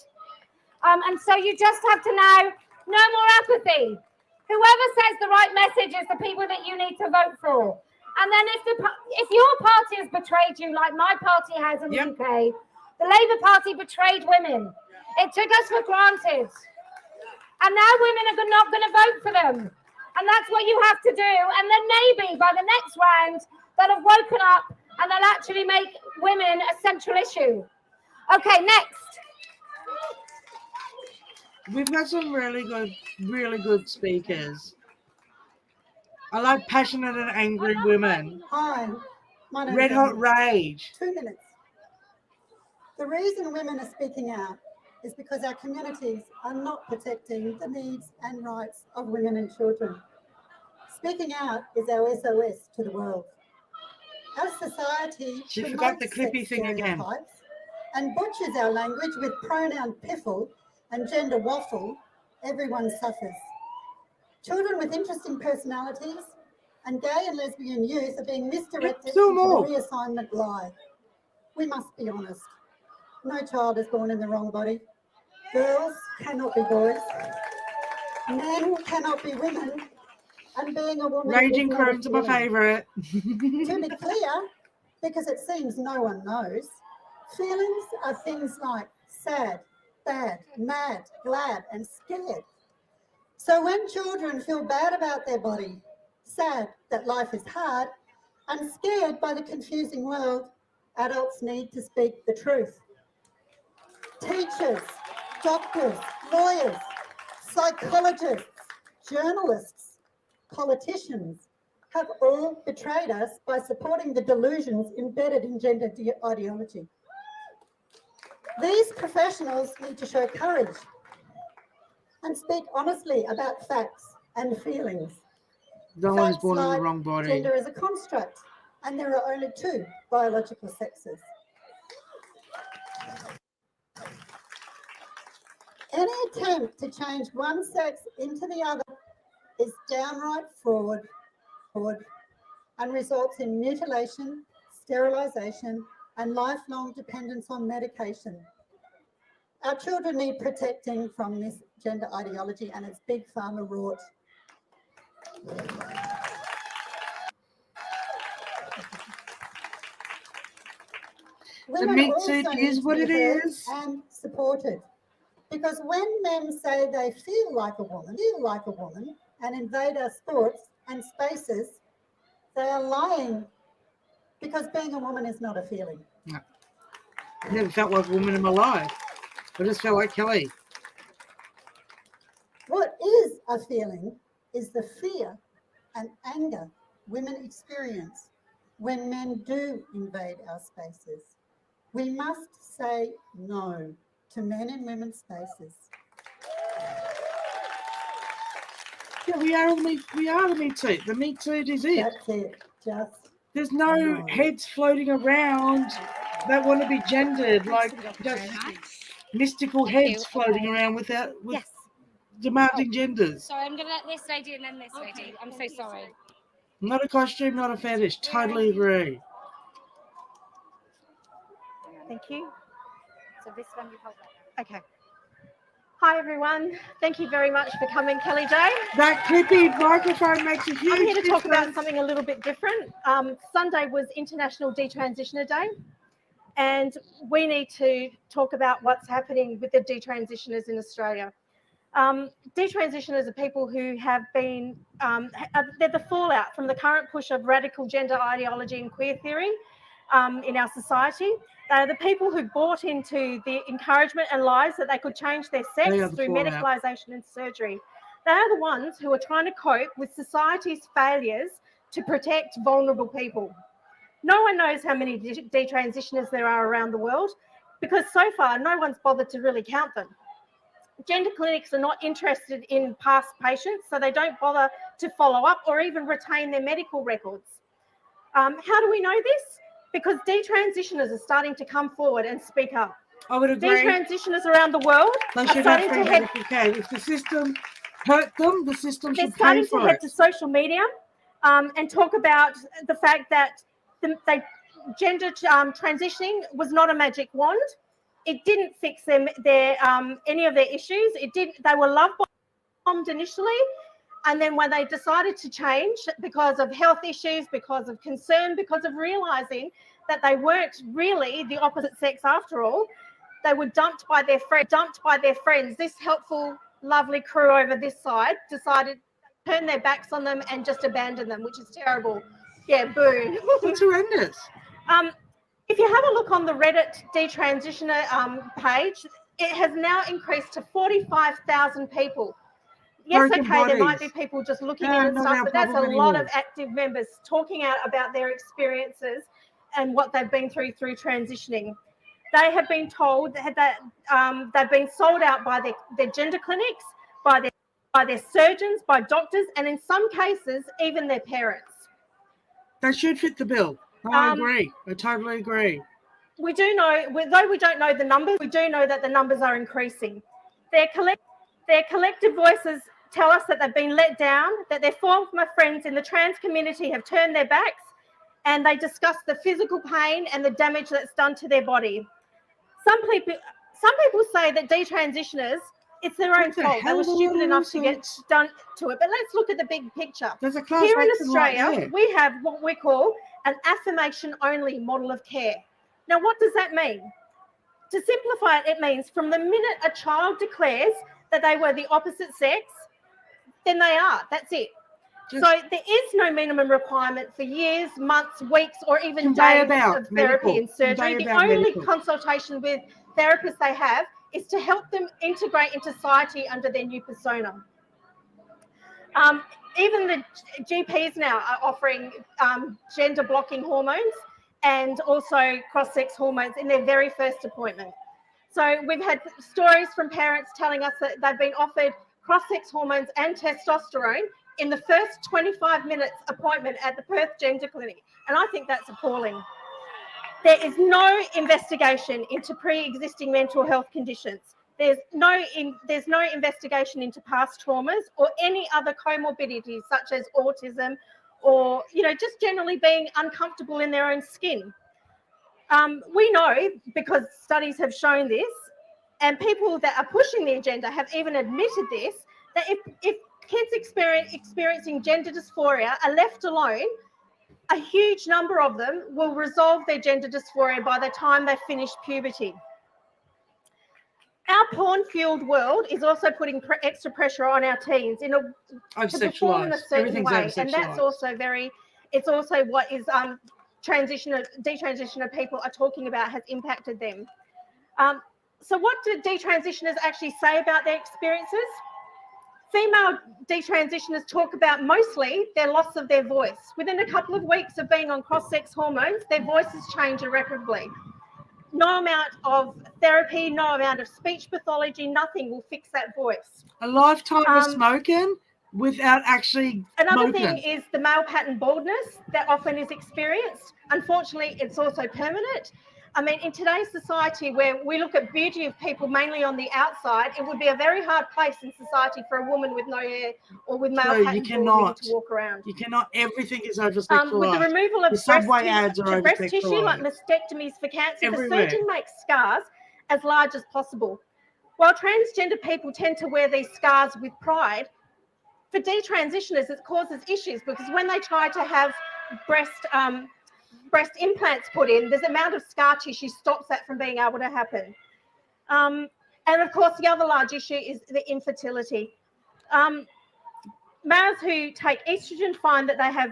And so you just have to now, no more apathy. Whoever says the right message is the people that you need to vote for. And then if your party has betrayed you, like my party has in the UK, the Labour Party betrayed women. It took us for granted. And now women are not going to vote for them. And that's what you have to do. And then maybe by the next round, they'll have woken up and they'll actually make women a central issue. Okay, next. We've got some really good speakers. I like passionate and angry women. Hi, my name Red is hot Emma. rage. 2 minutes. The reason women are speaking out is because our communities are not protecting the needs and rights of women and children. Speaking out is our SOS to the world. Our society She forgot the promotes clippy sex thing again. stereotypes and butchers our language with pronoun piffle and gender waffle. Everyone suffers. Children with interesting personalities and gay and lesbian youth are being misdirected into the reassignment lie. We must be honest. No child is born in the wrong body. Girls cannot be boys. Men cannot be women. And being a woman Raging is not a Crones are my feeling. favourite. To be clear, because it seems no one knows, feelings are things like sad, bad, mad, glad, and scared. So when children feel bad about their body, sad that life is hard, and scared by the confusing world, adults need to speak the truth. Teachers, doctors, lawyers, psychologists, journalists, politicians have all betrayed us by supporting the delusions embedded in gender ideology. These professionals need to show courage and speak honestly about facts and feelings. No one's Facts born in like the wrong body. gender is a construct and there are only 2 biological sexes. Any attempt to change one sex into the other is downright fraud and results in mutilation, sterilisation, and lifelong dependence on medication. Our children need protecting from this gender ideology and its big pharma rot. The meat suit is what it is. And supported. Because when men say they feel like a woman, and invade our sports and spaces, they are lying, because being a woman is not a feeling. No. I never felt like a woman in my life. I just felt like Kelly. What is a feeling is the fear and anger women experience when men do invade our spaces. We must say no to men in women's spaces. Yeah, we are the meat suit. The meat suit is it. That's it. Just There's no heads floating around that want to be gendered, like just mystical heads floating around with demanding genders. Sorry, I'm going to let this lady and then this lady. I'm so sorry. Not a costume, not a fetish. Totally agree. Thank you. So this one you hold up. Okay. Hi, everyone. Thank you very much for coming, Kelly Day. That clippy microphone makes a huge I'm here to talk about difference. something a little bit different. Sunday was International Detransitioner Day, and we need to talk about what's happening with the detransitioners in Australia. Detransitioners are people who have been, they're the fallout from the current push of radical gender ideology and queer theory. in our society. They are the people who bought into the encouragement and lies that they could change their sex They are the through fallout. medicalisation and surgery. They are the ones who are trying to cope with society's failures to protect vulnerable people. No one knows how many detransitioners there are around the world because so far no one's bothered to really count them. Gender clinics are not interested in past patients, so they don't bother to follow up or even retain their medical records. How do we know this? Because detransitioners are starting to come forward and speak up. I would agree. Detransitioners around the world They are should have starting free to head. medical care. If the system hurt them, the system They're should pay starting to for head it. to social media and talk about the fact that gender transitioning was not a magic wand. It didn't fix any of their issues. They were love bombed initially, and then when they decided to change because of health issues, because of concern, because of realizing that they weren't really the opposite sex after all, they were dumped by their friends. This helpful, lovely crew over this side decided to turn their backs on them and just abandon them, which is terrible. Yeah, boo. It's horrendous. If you have a look on the Reddit detransitioner page, it has now increased to 45,000 people. Yes, Broken okay, there might bodies. be people just looking Yeah, in and not stuff, our but that's a problem lot anymore. of active members talking out about their experiences and what they've been through transitioning. They have been told that they've been sold out by their gender clinics, by their surgeons, by doctors, and in some cases, even their parents. They should fit the bill. I agree. I totally agree. We do know, though we don't know the numbers, we do know that the numbers are increasing. Their collective voices tell us that they've been let down, that their former friends in the trans community have turned their backs, and they discuss the physical pain and the damage that's done to their body. Some people say that detransitioners, it's their own What the fault. They hell were are stupid enough to get lawsuits? done to it. But let's look at the big picture. There's a class Here in action right Australia, there. we have what we call an affirmation-only model of care. Now, what does that mean? To simplify it, it means from the minute a child declares that they were the opposite sex, then they are. That's it. Just So there is no minimum requirement for years, months, weeks, or even conveyor days belt, of therapy and surgery. conveyor The belt only medical. consultation with therapists they have is to help them integrate into society under their new persona. Even the GPs now are offering gender blocking hormones and also cross-sex hormones in their very first appointment. So we've had stories from parents telling us that they've been offered cross-sex hormones and testosterone in the first 25 minutes appointment at the Perth Gender Clinic. And I think that's appalling. There is no investigation into pre-existing mental health conditions. There's no investigation into past traumas or any other comorbidities such as autism or, just generally being uncomfortable in their own skin. We know, because studies have shown this, and people that are pushing the agenda have even admitted this, that if kids experiencing gender dysphoria are left alone, a huge number of them will resolve their gender dysphoria by the time they finish puberty. Our porn-fueled world is also putting extra pressure on our teens to perform in a certain way, and that's also it's also what is detransitioner people are talking about has impacted them. So what do detransitioners actually say about their experiences? Female detransitioners talk about mostly their loss of their voice. Within a couple of weeks of being on cross-sex hormones, their voices change irreparably. No amount of therapy, no amount of speech pathology, nothing will fix that voice. A lifetime of smoking without actually Another smoking. thing is the male pattern baldness that often is experienced. Unfortunately, it's also permanent. I mean, in today's society where we look at beauty of people mainly on the outside, it would be a very hard place in society for a woman with no hair or with male pattern balding to walk around. You cannot. Everything is over-sexualized. With the removal of the subway ads are breast tissue, like over-sexualized. mastectomies for cancer, Everywhere. the surgeon makes scars as large as possible. While transgender people tend to wear these scars with pride, for detransitioners, it causes issues because when they try to have breast implants put in, there's amount of scar tissue stops that from being able to happen. And of course, the other large issue is the infertility. Males who take estrogen find that they have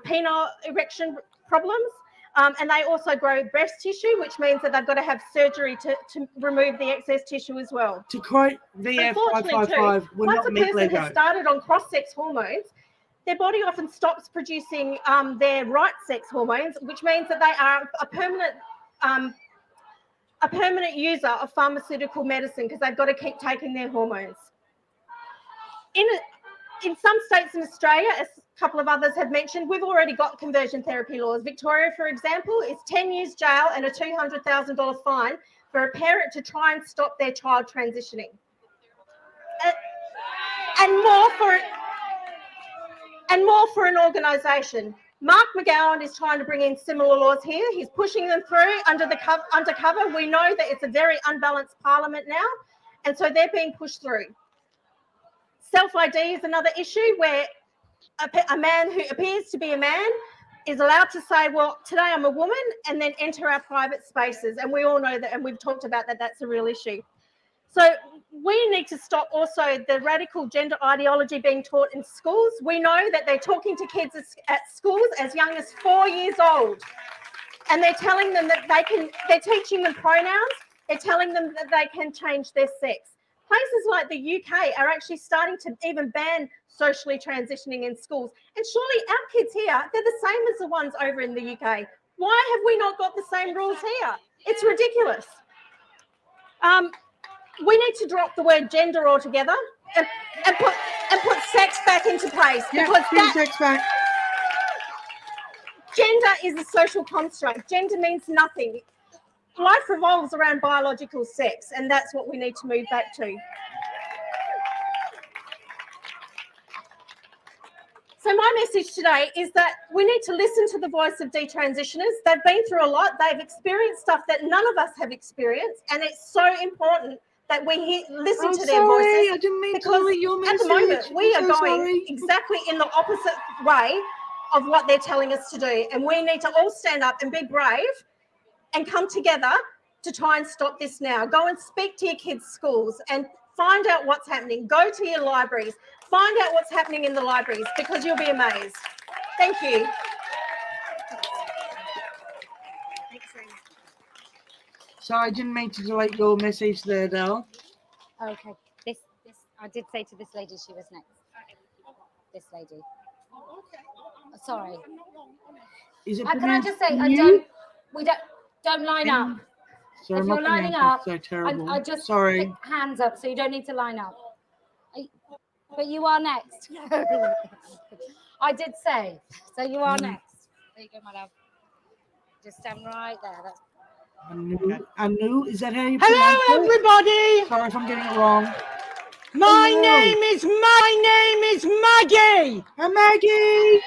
penile erection problems. And they also grow breast tissue, which means that they've got to have surgery to remove the excess tissue as well. To quote Unfortunately, VF555, too, we're once not a meat person has Lego. started on cross-sex hormones, their body often stops producing their right-sex hormones, which means that they are a permanent user of pharmaceutical medicine because they've got to keep taking their hormones. In some states in Australia, as a couple of others have mentioned, we've already got conversion therapy laws. Victoria, for example, is 10 years jail and a $200,000 fine for a parent to try and stop their child transitioning. And more for an organisation. Mark McGowan is trying to bring in similar laws here. He's pushing them through undercover. We know that it's a very unbalanced parliament now, and so they're being pushed through. Self-ID is another issue where a man who appears to be a man is allowed to say, well, today I'm a woman, and then enter our private spaces. And we all know that, and we've talked about that, that's a real issue. So we need to stop also the radical gender ideology being taught in schools. We know that they're talking to kids at schools as young as 4 years old. And they're telling them that they're teaching them pronouns. They're telling them that they can change their sex. Places like the UK are actually starting to even ban socially transitioning in schools. And surely our kids here, they're the same as the ones over in the UK. Why have we not got the same rules here? It's ridiculous. We need to drop the word gender altogether and put sex back into place. Because sex back. Gender is a social construct. Gender means nothing. Life revolves around biological sex, and that's what we need to move back to. So my message today is that we need to listen to the voice of detransitioners. They've been through a lot. They've experienced stuff that none of us have experienced, and it's so important that we listen to their voices. I didn't mean because to your at the moment we are going exactly in the opposite way of what they're telling us to do, and we need to all stand up and be brave and come together to try and stop this now. Go and speak to your kids' schools and find out what's happening. Go to your libraries. Find out what's happening in the libraries, because you'll be amazed. Thank you. Sorry, I didn't mean to delete your message there, Del. Okay. This I did say to this lady she was next. This lady. Sorry. Is it Can I just say we don't line up. Sorry, if my you're lining pronounce up, is so terrible. I just sorry. put hands up, so you don't need to line up. But you are next. I did say, so you are next. There you go, my love. Just stand right there. That's Anu, is that how you pronounce it? Hello, everybody. Sorry if I'm getting it wrong. My name is Maggie. Maggie.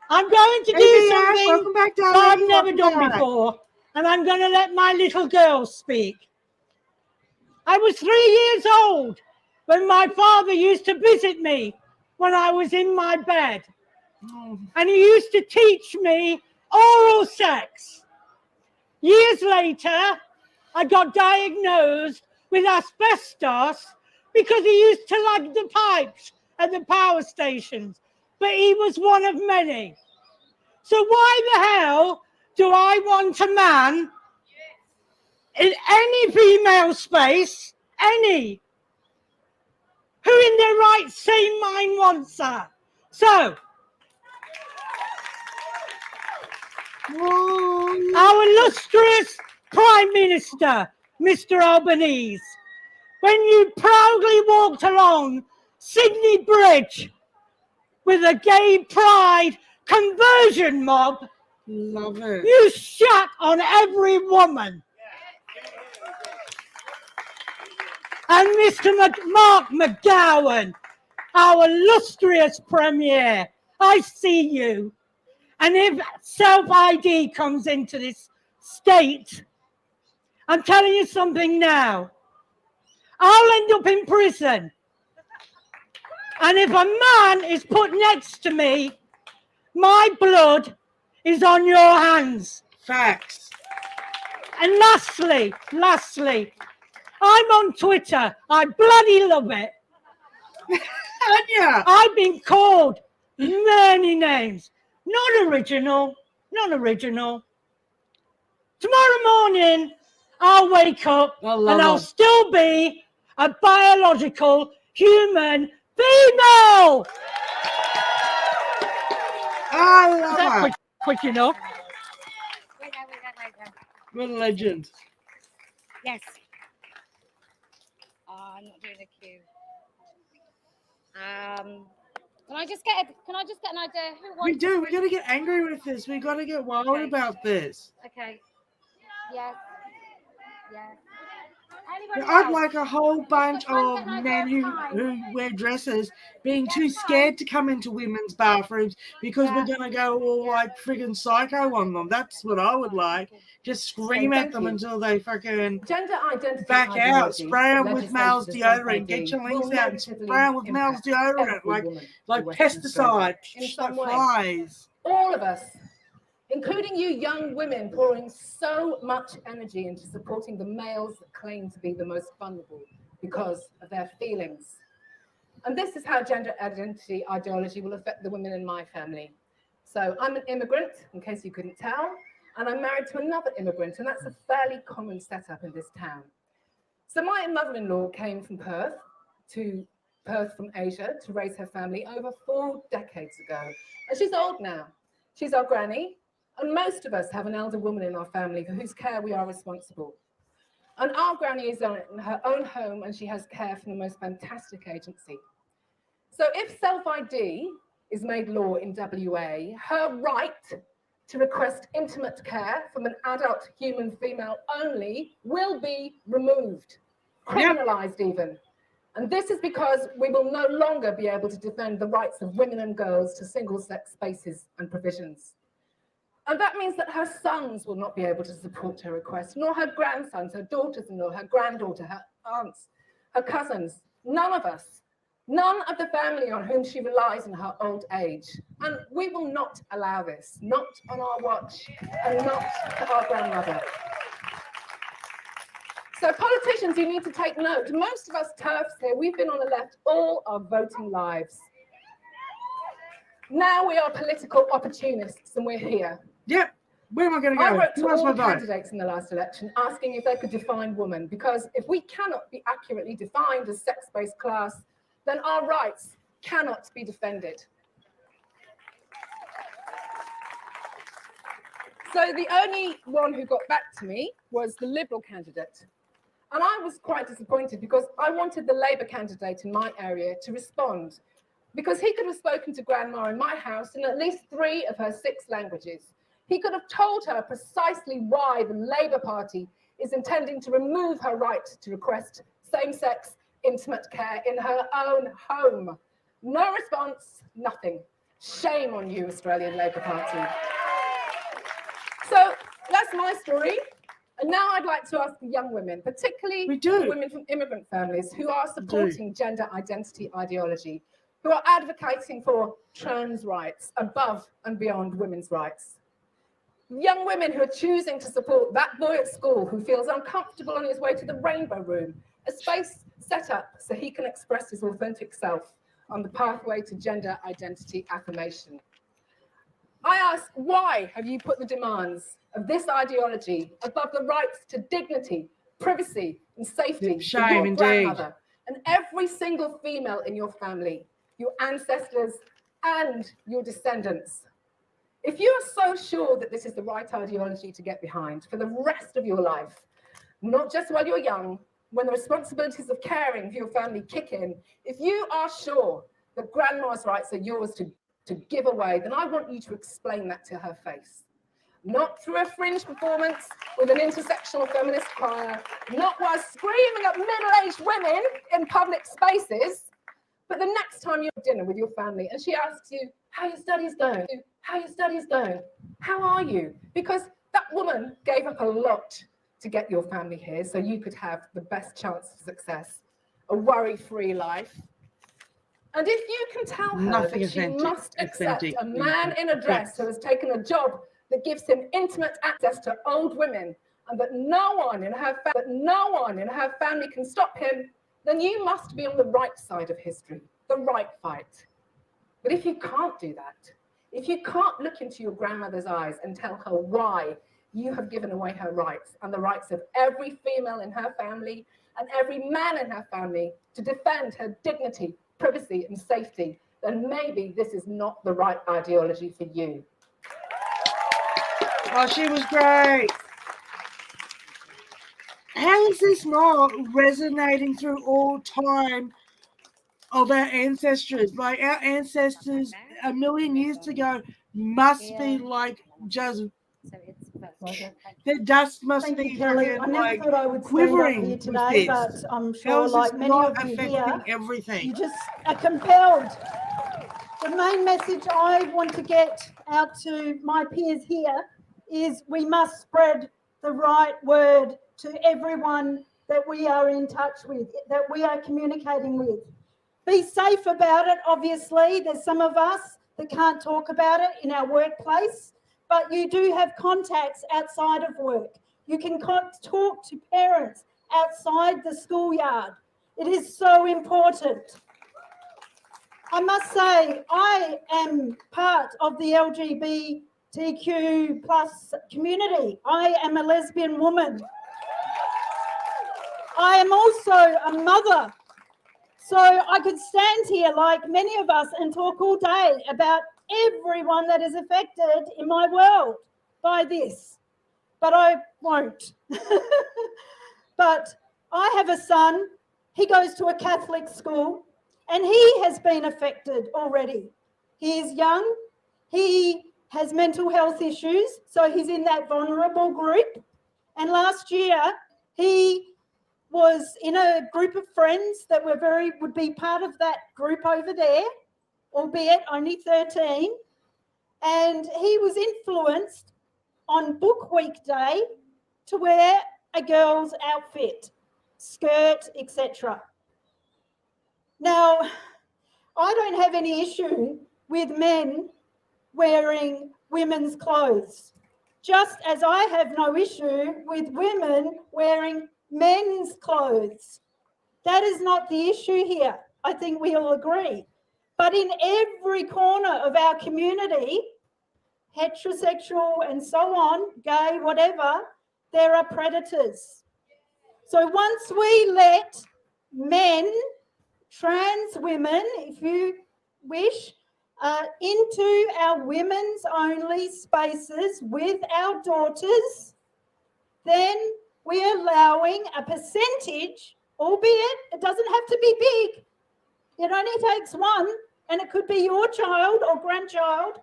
I'm going to do something that I've never done before, and I'm going to let my little girl speak. I was 3 years old when my father used to visit me when I was in my bed. And he used to teach me oral sex. Years later, I got diagnosed with asbestos because he used to lug the pipes at the power stations, but he was one of many. So why the hell do I want a man in any female space, any, who in their right sane mind wants that? So, our illustrious Prime Minister, Mr. Albanese, when you proudly walked along Sydney Bridge with a gay pride conversion mob, love it. You shat on every woman. And Mr. Mark McGowan, our illustrious Premier, I see you. And if self-ID comes into this state, I'm telling you something now. I'll end up in prison. And if a man is put next to me, my blood is on your hands. Facts. And lastly, I'm on Twitter. I bloody love it. Yeah. I've been called many names. Not original, non-original. Tomorrow morning, I'll wake up and I'll still be a biological human female. I love Is that it. quick enough? Wait, What a legend. Yes. Oh, I'm not doing a cue. Can I just get an idea who wants? We do. We got to get angry with this. We got to get wild about this. Okay. Yes. Yes. I'd like a whole bunch of men who wear dresses being too scared to come into women's bathrooms because we're going to go all like friggin' psycho on them. That's what I would like. Just scream at them until they fucking back out. Spray them with male's deodorant. Get your links out and spray them with male's deodorant like pesticide, like flies. All of us, including you young women, pouring so much energy into supporting the males that claim to be the most vulnerable because of their feelings. And this is how gender identity ideology will affect the women in my family. So I'm an immigrant, in case you couldn't tell, and I'm married to another immigrant, and that's a fairly common setup in this town. So my mother-in-law came from Perth from Asia to raise her family over 4 decades ago. And she's old now. She's our granny. And most of us have an elder woman in our family for whose care we are responsible. And our granny is in her own home and she has care from the most fantastic agency. So if self-ID is made law in WA, her right to request intimate care from an adult human female only will be removed, criminalized even. And this is because we will no longer be able to defend the rights of women and girls to single-sex spaces and provisions. And that means that her sons will not be able to support her request, nor her grandsons, her daughters-in-law, her granddaughter, her aunts, her cousins, none of us, none of the family on whom she relies in her old age. And we will not allow this, not on our watch, and not to our grandmother. So politicians, you need to take note. Most of us TERFs here, we've been on the left all our voting lives. Now we are political opportunists and we're here. Yep. Where am I going to go? I wrote to all the candidates in the last election asking if they could define woman, because if we cannot be accurately defined as sex-based class, then our rights cannot be defended. So the only one who got back to me was the Liberal candidate. And I was quite disappointed because I wanted the Labour candidate in my area to respond, because he could have spoken to Grandma in my house in at least 3 of her 6 languages. He could have told her precisely why the Labour Party is intending to remove her right to request same-sex intimate care in her own home. No response, nothing. Shame on you, Australian Labour Party. So that's my story. And now I'd like to ask the young women, particularly the women from immigrant families who are supporting gender identity ideology, who are advocating for trans rights above and beyond women's rights. Young women who are choosing to support that boy at school who feels uncomfortable on his way to the Rainbow Room, a space set up so he can express his authentic self on the pathway to gender identity affirmation. I ask, why have you put the demands of this ideology above the rights to dignity, privacy, and safety of your grandmother and every single female in your family, your ancestors, and your descendants? If you are so sure that this is the right ideology to get behind for the rest of your life, not just while you're young, when the responsibilities of caring for your family kick in, if you are sure that grandma's rights are yours to give away, then I want you to explain that to her face. Not through a fringe performance with an intersectional feminist choir, not while screaming at middle-aged women in public spaces, but the next time you're at dinner with your family and she asks you, how are your studies going? How are your studies going? How are you? Because that woman gave up a lot to get your family here so you could have the best chance of success, a worry-free life. And if you can tell her that she must accept a man in a dress who has taken a job that gives him intimate access to old women, and that no one in her family can stop him, then you must be on the right side of history, the right fight. But if you can't do that, If you can't look into your grandmother's eyes and tell her why you have given away her rights and the rights of every female in her family and every man in her family to defend her dignity, privacy, and safety, then maybe this is not the right ideology for you. Oh, she was great. How is this not resonating through all time of our ancestors? Like, our ancestors a million years ago must be like just, their dust must Thank be you, Kelly. fucking, I never like thought I would stand up quivering here with today, but this. I'm How sure, is like this many not of you affecting here, everything? you just are compelled. The main message I want to get out to my peers here is we must spread the right word to everyone that we are in touch with, that we are communicating with. Be safe about it, obviously. There's some of us that can't talk about it in our workplace, but you do have contacts outside of work. You can talk to parents outside the schoolyard. It is so important. I must say, I am part of the LGBTQ plus community. I am a lesbian woman. I am also a mother. So I could stand here like many of us and talk all day about everyone that is affected in my world by this, but I won't. But I have a son, he goes to a Catholic school, and he has been affected already. He is young, he has mental health issues, so he's in that vulnerable group. And last year, he was in a group of friends that would be part of that group over there, albeit only 13. And he was influenced on Book Week Day to wear a girl's outfit, skirt, etc. Now, I don't have any issue with men wearing women's clothes, just as I have no issue with women wearing men's clothes. That is not the issue here. I think we all agree. But in every corner of our community, heterosexual and so on, gay, whatever, there are predators. So once we let men, trans women, if you wish, into our women's only spaces with our daughters, then we're allowing a percentage, albeit it doesn't have to be big. It only takes one, and it could be your child or grandchild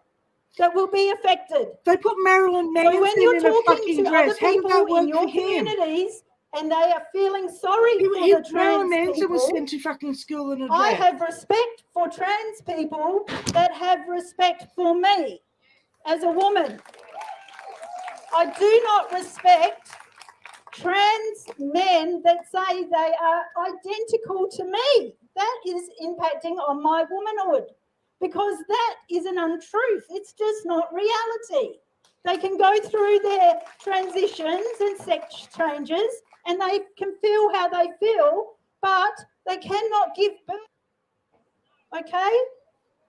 that will be affected. They put Marilyn Manson so when you're in a talking fucking to dress. other How did people that work in your for him? communities and they are feeling sorry for the Marilyn trans Manson was people, sent to fucking school in a I dress. have respect for trans people that have respect for me as a woman. I do not respect trans men that say they are identical to me. That is impacting on my womanhood because that is an untruth. It's just not reality. They can go through their transitions and sex changes and they can feel how they feel, but they cannot give birth. Okay?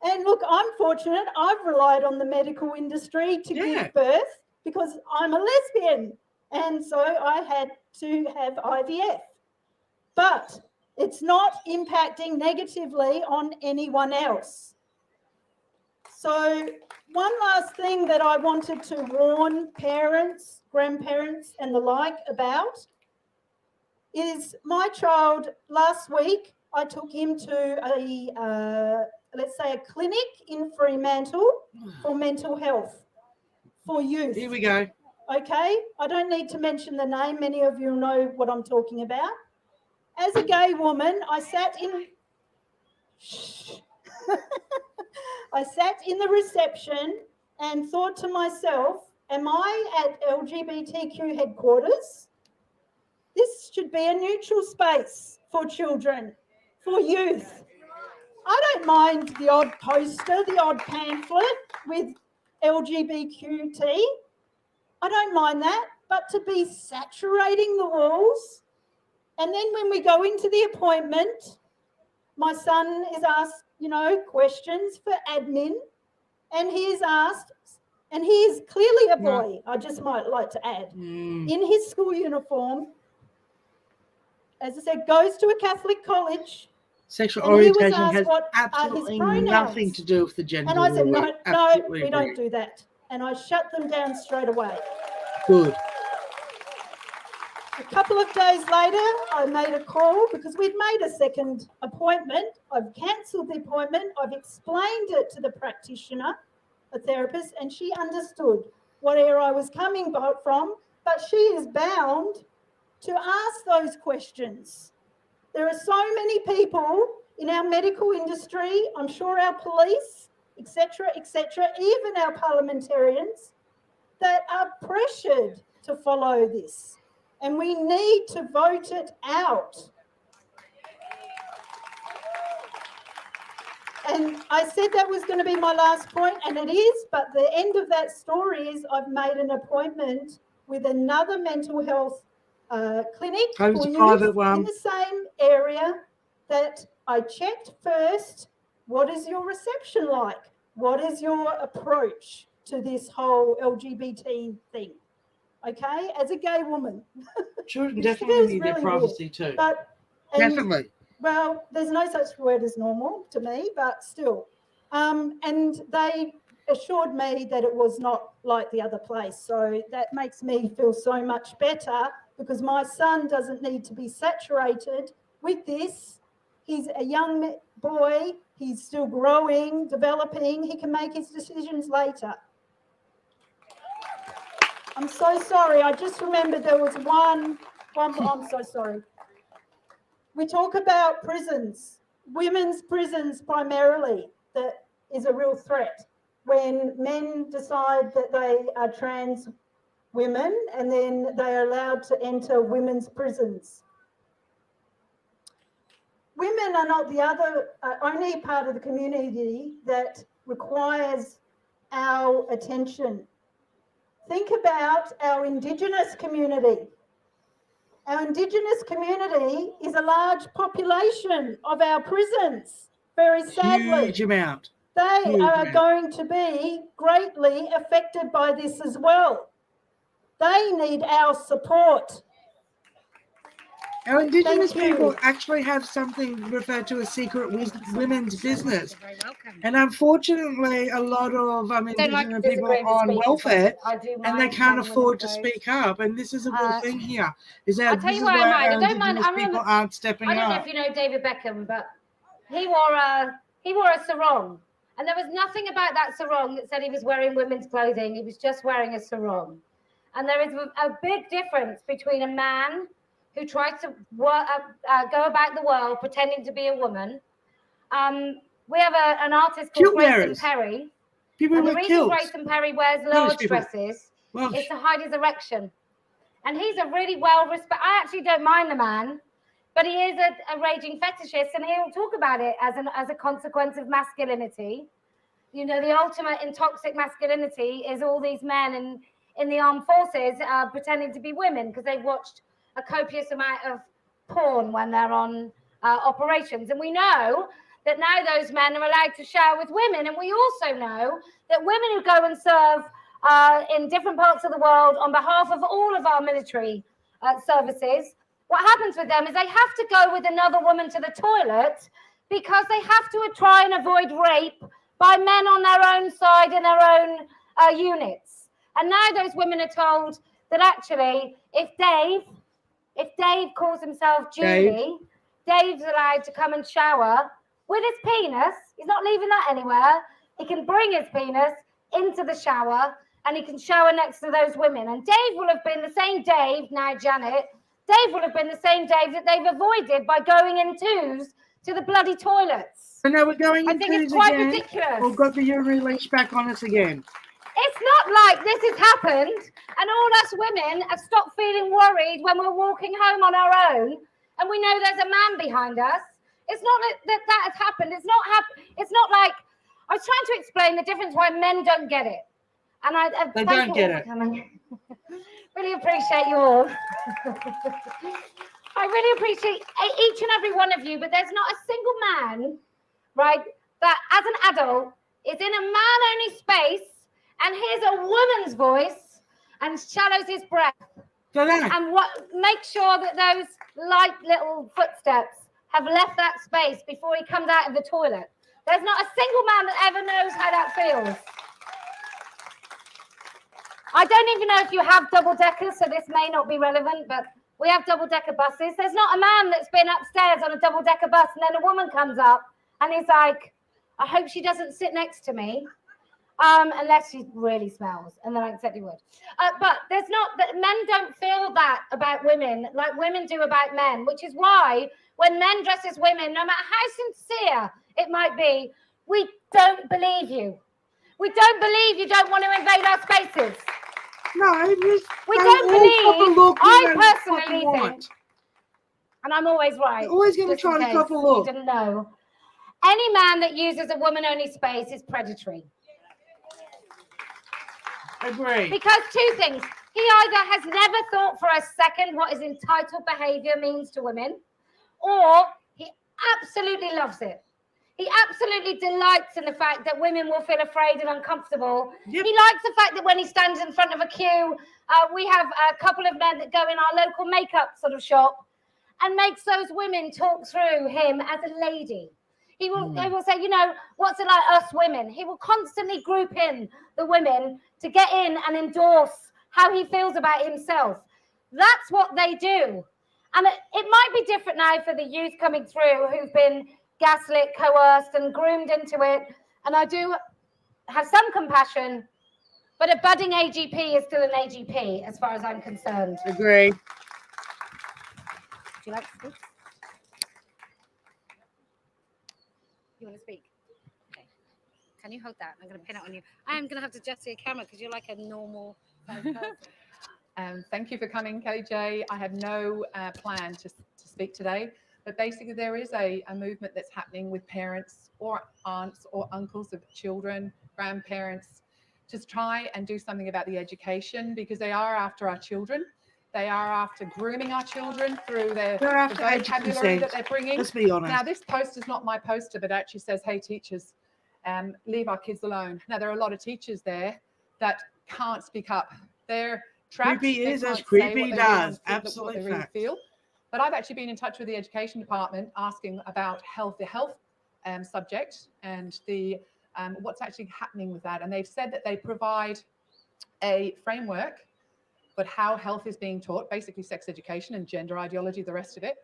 And look, I'm fortunate. I've relied on the medical industry to give birth because I'm a lesbian. And so I had to have IVF. But it's not impacting negatively on anyone else. So one last thing that I wanted to warn parents, grandparents and the like about is my child last week, I took him to a, let's say a clinic in Fremantle for mental health for youth. Here we go. Okay, I don't need to mention the name. Many of you know what I'm talking about. As a gay woman, I sat in I sat in the reception and thought to myself, am I at LGBTQ headquarters? This should be a neutral space for children, for youth. I don't mind the odd poster, the odd pamphlet with LGBTQT. I don't mind that, but to be saturating the walls, and then when we go into the appointment, my son is asked, questions for admin, and he is asked, and he is clearly a No. boy, I just might like to add, Mm. in his school uniform, as I said, goes to a Catholic college. Sexual And he was orientation asked has what are his absolutely pronouns. nothing to do with the gender. And I said, war. no, Absolutely we don't agree. do that. And I shut them down straight away. Good. A couple of days later, I made a call because we'd made a second appointment. I've cancelled the appointment. I've explained it to the practitioner, a therapist, and she understood where I was coming from, but she is bound to ask those questions. There are so many people in our medical industry, I'm sure our police, etc., even our parliamentarians, that are pressured to follow this. And we need to vote it out. And I said that was going to be my last point, and it is, but the end of that story is I've made an appointment with another mental health clinic for youth in the same area that I checked first. What is your reception like? What is your approach to this whole LGBT thing? Okay, as a gay woman. Children definitely need their privacy too. Definitely. Well, there's no such word as normal to me, but still. And they assured me that it was not like the other place. So that makes me feel so much better because my son doesn't need to be saturated with this. He's a young boy. He's still growing, developing. He can make his decisions later. I'm so sorry. I just remembered there was one. I'm so sorry. We talk about prisons, women's prisons primarily, that is a real threat. When men decide that they are trans women and then they are allowed to enter women's prisons. Women are not the only part of the community that requires our attention. Think about our Indigenous community. Our Indigenous community is a large population of our prisons, very sadly. Huge amount. They are going to be greatly affected by this as well. They need our support. Our Indigenous people actually have something referred to as secret women's business. And unfortunately, a lot of Indigenous people are on welfare and they can't afford to speak up. And this is a real thing here. This is why our Indigenous people aren't stepping up. I don't know if you know David Beckham, but he wore a sarong. And there was nothing about that sarong that said he was wearing women's clothing. He was just wearing a sarong. And there is a big difference between a man who tries to go about the world pretending to be a woman. We have an artist called Grayson Perry. And the reason Grayson Perry wears large dresses is to hide his erection. And he's a really well-respected... I actually don't mind the man, but he is a raging fetishist, and he'll talk about it as a consequence of masculinity. You know, the ultimate in toxic masculinity is all these men in the armed forces pretending to be women because they've watched a copious amount of porn when they're on operations. And we know that now those men are allowed to shower with women. And we also know that women who go and serve in different parts of the world on behalf of all of our military services, what happens with them is they have to go with another woman to the toilet because they have to try and avoid rape by men on their own side in their own units. And now those women are told that actually, if Dave calls himself Julie, Dave's allowed to come and shower with his penis. He's not leaving that anywhere. He can bring his penis into the shower and he can shower next to those women. And Dave will have been the same Dave, now Janet, Dave will have been the same Dave that they've avoided by going in twos to the bloody toilets. So now we're going I think it's quite ridiculous. We've got the urinary leash back on us again. It's not like this has happened and all us women have stopped feeling worried when we're walking home on our own and we know there's a man behind us. It's not that has happened. It's not like I was trying to explain the difference why men don't get it. And they don't get it. Really appreciate you all. I really appreciate each and every one of you, but there's not a single man, right, that as an adult is in a man-only space and hears a woman's voice and shallows his breath. And make sure that those light little footsteps have left that space before he comes out of the toilet. There's not a single man that ever knows how that feels. I don't even know if you have double-deckers, so this may not be relevant, but we have double-decker buses. There's not a man that's been upstairs on a double-decker bus and then a woman comes up and he's like, I hope she doesn't sit next to me, unless she really smells, and then I accept you would. But there's not, that men don't feel that about women like women do about men, which is why when men dress as women, no matter how sincere it might be, we don't believe you. We don't believe you don't want to invade our spaces. No, we don't believe. I personally think, and I'm always right. You're always going to try to cop a look. You didn't know. Any man that uses a woman-only space is predatory. Agree. Because two things. He either has never thought for a second what his entitled behaviour means to women, or he absolutely loves it. He absolutely delights in the fact that women will feel afraid and uncomfortable. Yep. He likes the fact that when he stands in front of a queue, we have a couple of men that go in our local makeup sort of shop and makes those women talk through him as a lady. He will say, you know, what's it like us women? He will constantly group in the women to get in and endorse how he feels about himself. That's what they do. And it might be different now for the youth coming through who've been gaslit, coerced, and groomed into it. And I do have some compassion, but a budding AGP is still an AGP as far as I'm concerned. Agree. Do you like to speak? You want to speak? Okay. Can you hold that? I'm going to pin it on you. I am going to have to adjust your camera because you're like a normal person. Thank you for coming, Kelly J. I have no plan to speak today, but basically there is a movement that's happening with parents or aunts or uncles of children, grandparents, to try and do something about the education, because they are after our children. They are after grooming our children through the vocabulary that they're bringing. Let's be honest. Now, this post is not my poster, but actually says, hey, teachers, leave our kids alone. Now, there are a lot of teachers there that can't speak up. They're trapped. Creepy they is as can't creepy say what does. What Absolutely they really feel. But I've actually been in touch with the education department asking about the health subject and the what's actually happening with that. And they've said that they provide a framework, but how health is being taught, basically sex education and gender ideology, the rest of it.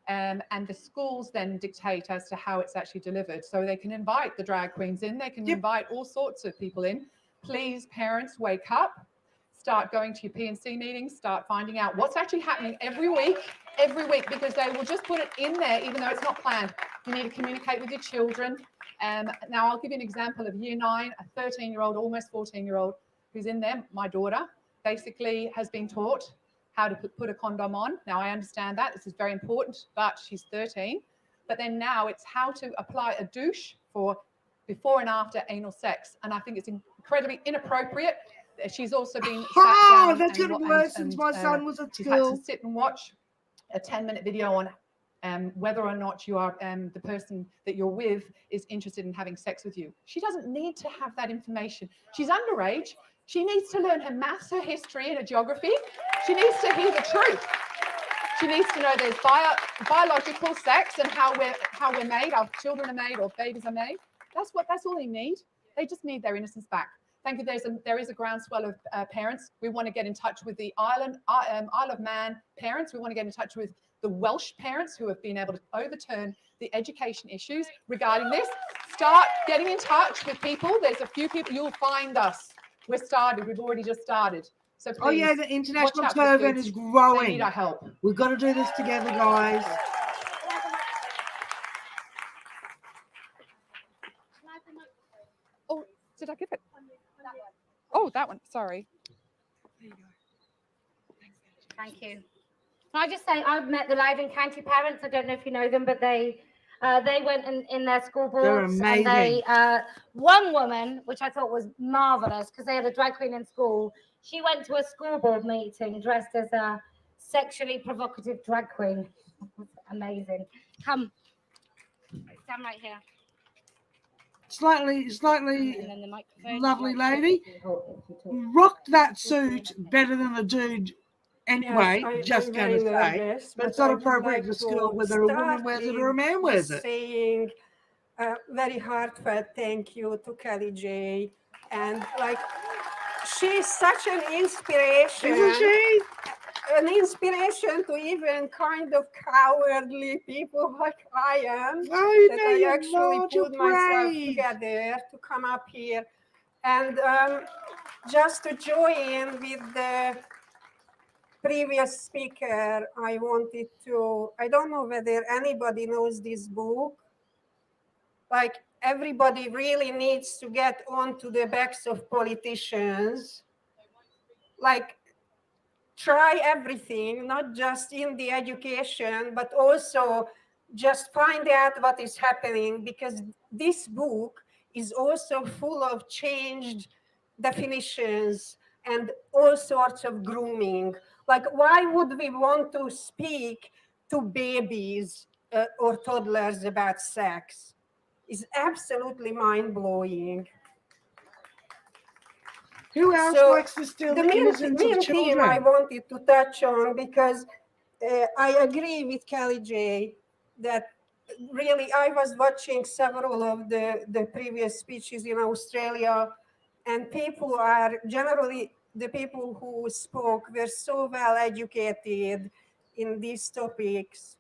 And the schools then dictate as to how it's actually delivered. So they can invite the drag queens in, they can invite all sorts of people in. Please, parents, wake up, start going to your P&C meetings, start finding out what's actually happening every week, because they will just put it in there, even though it's not planned. You need to communicate with your children. Now, I'll give you an example of year 9, a 13-year-old, almost 14-year-old, who's in there, my daughter, basically has been taught how to put a condom on. Now, I understand that. This is very important, but she's 13. But then now it's how to apply a douche for before and after anal sex. And I think it's incredibly inappropriate. She's also been sat down. That's going to be worse since my son was at she's had school. to sit and watch a 10-minute video on whether or not you are the person that you're with is interested in having sex with you. She doesn't need to have that information. She's underage. She needs to learn her maths, her history, and her geography. She needs to hear the truth. She needs to know there's biological sex and how we're made, our children are made, or babies are made. That's all they need. They just need their innocence back. Thank you. There is a groundswell of parents. We want to get in touch with the Isle of Man parents. We want to get in touch with the Welsh parents who have been able to overturn the education issues regarding this. Start getting in touch with people. There's a few people. You'll find us. We're started. We've already just started. So please, oh yeah, the international Terf is growing. They need our help. We've got to do this together, guys. Oh, did I give it? Oh, that one. Sorry. Thank you. Can I just say, I've met the Loudoun County parents. I don't know if you know them, but they went in their school boards. They're amazing. And they, one woman, which I thought was marvelous, because they had a drag queen in school. She went to a school board meeting dressed as a sexually provocative drag queen. Amazing. Come, stand right here. slightly And then the microphone. lovely lady, rocked that suit better than the dude anyway, just I'm going very to say. nervous, But it's not I would appropriate like for school to whether a woman start wears it or a man with wears it. saying a very heartfelt thank you to Kelly J. And like, she's such an inspiration. Isn't she? An inspiration to even kind of cowardly people like I am. Oh, that no, I you're actually not. You're put myself brave. together to come up here and just to join with the previous speaker. I wanted to, I don't know whether anybody knows this book. Like, everybody really needs to get onto the backs of politicians. Like, try everything, not just in the education, but also just find out what is happening, because this book is also full of changed definitions and all sorts of grooming. Like, why would we want to speak to babies or toddlers about sex? It's absolutely mind-blowing. Who else So likes to steal the innocence of main theme I children? wanted to touch on, because I agree with Kelly J that really I was watching several of the previous speeches in Australia, and people are generally, the people who spoke were so well educated in these topics.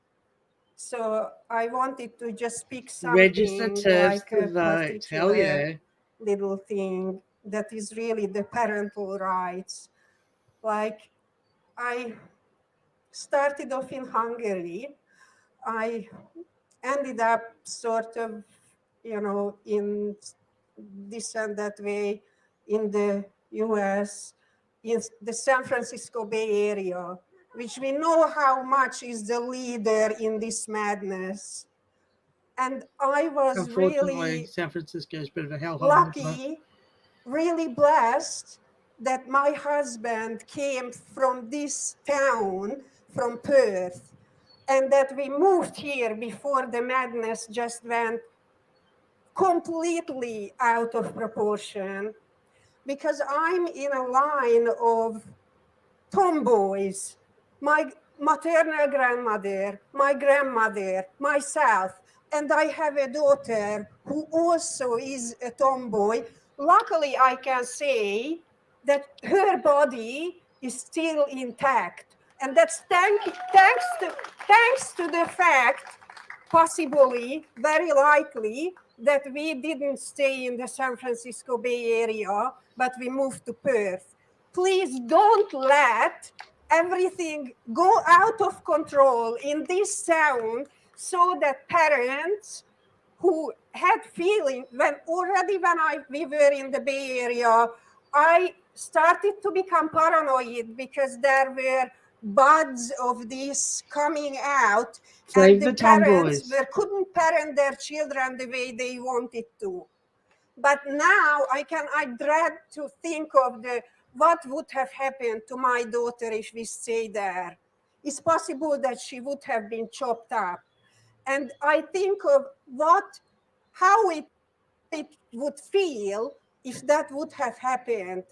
So I wanted to just speak Register something Terfs like to a vote. Hell yeah. particular little thing that is really the parental rights. Like, I started off in Hungary. I ended up sort of, in this and that way in the US, in the San Francisco Bay Area, which we know how much is the leader in this madness. And I was Unfortunately, really San Francisco is a bit of a hellhole. lucky, really blessed that my husband came from this town, from Perth, and that we moved here before the madness just went completely out of proportion, because I'm in a line of tomboys. My maternal grandmother, my grandmother, myself, and I have a daughter who also is a tomboy. Luckily, I can say that her body is still intact. And that's thanks to the fact, possibly, very likely, that we didn't stay in the San Francisco Bay Area, but we moved to Perth. Please don't let everything go out of control in this town, so that parents who had feeling, when we were in the Bay Area, I started to become paranoid, because there were buds of this coming out, Save and the the parents tomboys. couldn't parent their children the way they wanted to. But now I dread to think of what would have happened to my daughter if we stayed there. It's possible that she would have been chopped up. And I think of how it would feel if that would have happened.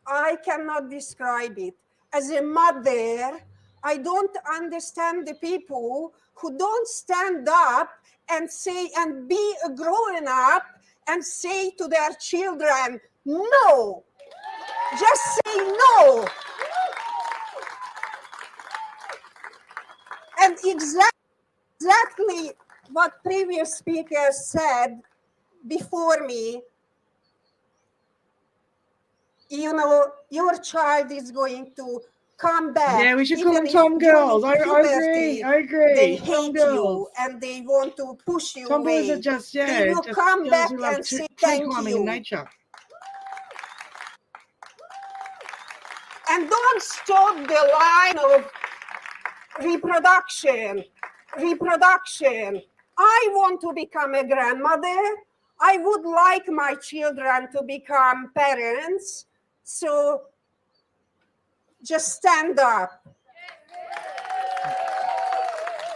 I cannot describe it. As a mother, I don't understand the people who don't stand up and say, and be a grown up and say to their children, no. Just say no. And exactly what previous speakers said before me, your child is going to come back. Yeah, we should call Even them if Tom during girls. I agree. puberty, I agree. they Tom hate girls. you and they want to push you Tomboys are away. just, They will just come girls back who love and say tree thank climbing in you. nature. And don't stop the line of reproduction. I want to become a grandmother. I would like my children to become parents. So just stand up.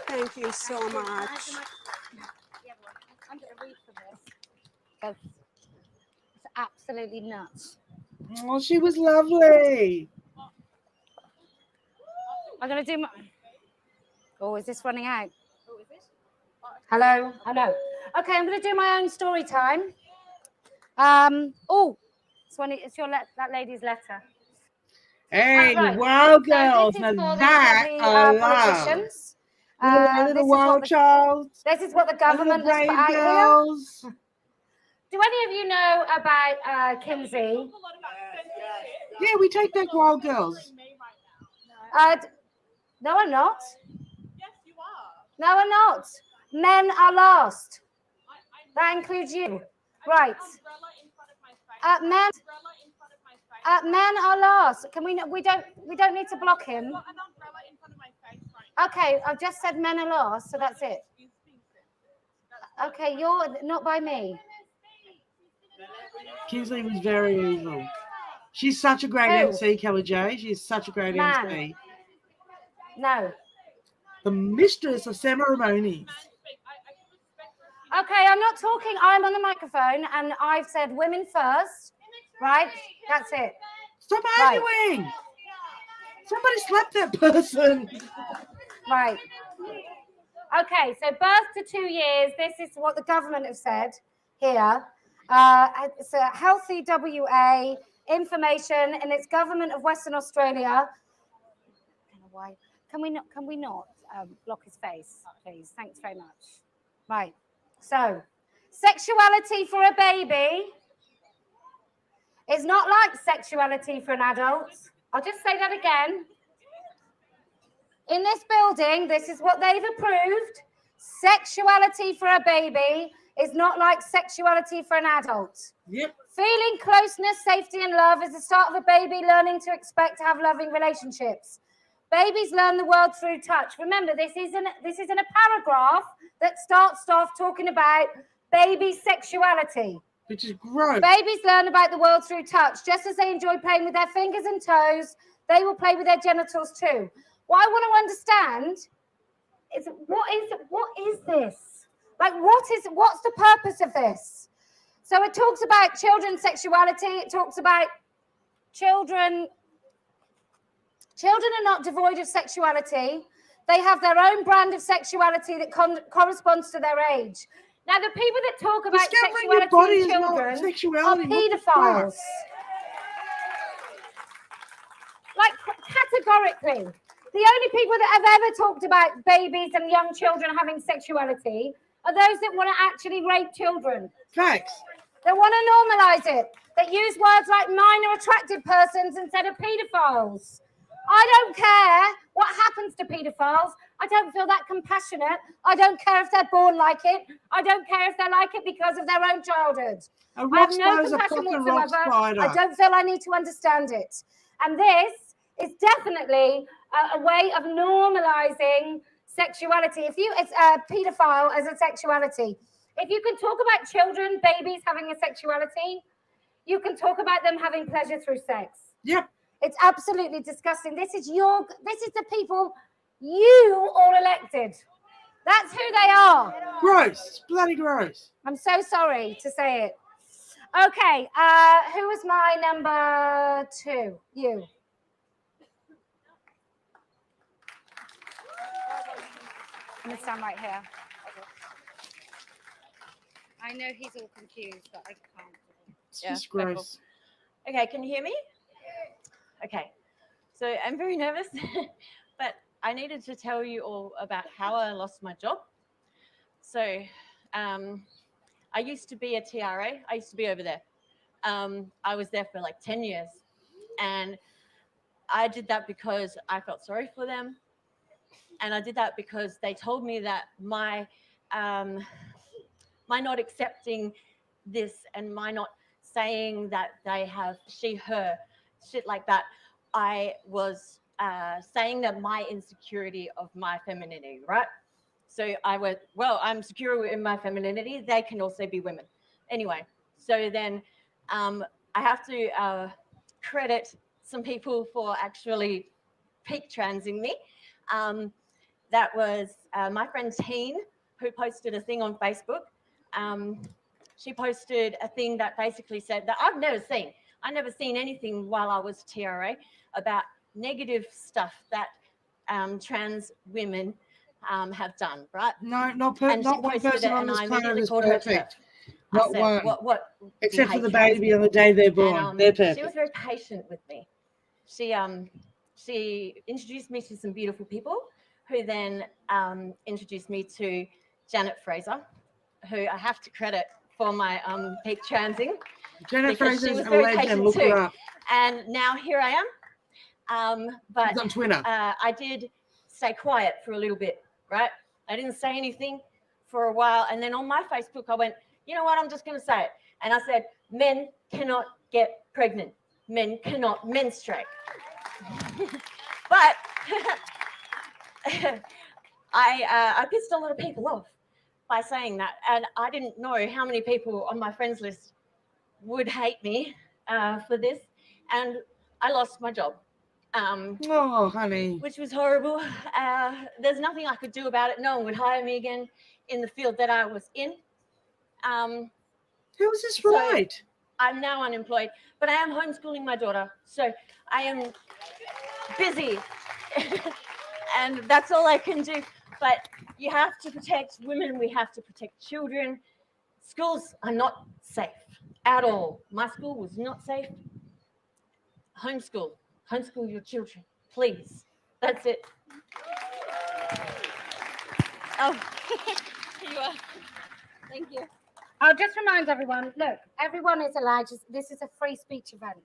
Thank you so much. I'm going to read from this. because it's absolutely nuts. Oh, she was lovely. I'm going to do my... Oh, is this running out? Hello? Hello. Okay, I'm going to do my own story time. It's that lady's letter. Hey, Right. wild So girls. this Now is for the that bloody I love. politicians. A This little is what wild child. This is what the A little government has put brave out girls. here. Do any of you know about Kinsey? Yeah, we take back wild girls. No, I'm not. Yes, you are. No, I'm not. Men are last. That includes you. Right. Men are last. Can we don't need to block him. Okay, I've just said men are last, so that's it. Okay, you're not by me. Kingsley was very evil. She's such a great Who? MC, Kelly J. She's such a great MC. No. The mistress of ceremonies. Okay, I'm not talking. I'm on the microphone, and I've said women first. Right? That's it. Stop arguing. Right. Somebody slap that person. Right. Okay, so birth to 2 years. This is what the government have said here. It's a healthy WA information, and it's government of Western Australia. Can we not block his face, please? Thanks very much. Right. So, sexuality for a baby is not like sexuality for an adult. I'll just say that again. In this building, this is what they've approved. Sexuality for a baby is not like sexuality for an adult. Yep. Feeling closeness, safety, and love is the start of a baby learning to expect to have loving relationships. Babies learn the world through touch. Remember, this isn't a paragraph that starts off talking about baby sexuality. Which is gross. Babies learn about the world through touch. Just as they enjoy playing with their fingers and toes, they will play with their genitals too. What I want to understand is what is this? Like, what's the purpose of this? So it talks about children's sexuality. It talks about children are not devoid of sexuality. They have their own brand of sexuality that corresponds to their age. Now, the people that talk about sexuality in children are paedophiles. Like, categorically. The only people that have ever talked about babies and young children having sexuality are those that want to actually rape children. Facts. They want to normalize it. They use words like minor attracted persons instead of paedophiles. I don't care what happens to paedophiles. I don't feel that compassionate. I don't care if they're born like it. I don't care if they like it because of their own childhood. I have no compassion whatsoever. I don't feel I need to understand it. And this is definitely a way of normalizing sexuality. It's a paedophile as a sexuality. If you can talk about children, babies having a sexuality, you can talk about them having pleasure through sex. Yep. It's absolutely disgusting. This is the people you all elected. That's who they are. Gross. Bloody gross. I'm so sorry to say it. Okay, who was my number 2? You. I'm gonna stand right here. I know he's all confused, but I can't. It's just gross. Okay, can you hear me? Okay, so I'm very nervous, but I needed to tell you all about how I lost my job. So I used to be a TRA. I used to be over there. I was there for like 10 years. And I did that because I felt sorry for them. And I did that because they told me that my not accepting this and my not saying that they have she, her, shit like that, I was saying that my insecurity of my femininity, right? So I went, well, I'm secure in my femininity. They can also be women. Anyway, so then I have to credit some people for actually peak transing me. That was my friend Teen, who posted a thing on Facebook she posted a thing that basically said that I've never seen. I never seen anything while I was TRA about negative stuff that trans women have done, right? No, not And she one posted person it, on and this I planet immediately is called her TERF. perfect. I Not said, one. What do you Except for hate the trans baby on women? the day they're born. And, They're she was perfect. very patient with me. She introduced me to some beautiful people, who then introduced me to Janet Fraser, who I have to credit for my peak transing. Janet because she Fraser's was a very legend. patient Look her too. up. And now here I am. But She's on Twitter. I did stay quiet for a little bit, right? I didn't say anything for a while. And then on my Facebook, I went, you know what, I'm just going to say it. And I said, men cannot get pregnant. Men cannot menstruate. But I pissed a lot of people off by saying that. And I didn't know how many people on my friends list would hate me for this. And I lost my job. Oh, honey. Which was horrible. There's nothing I could do about it. No one would hire me again in the field that I was in. How is this so right? I'm now unemployed, but I am homeschooling my daughter. So I am busy. And that's all I can do. But you have to protect women. We have to protect children. Schools are not safe at all. My school was not safe. Homeschool. Homeschool your children, please. That's it. Oh, here you are. Thank you. I'll just remind everyone, look, everyone is allowed to, this is a free speech event.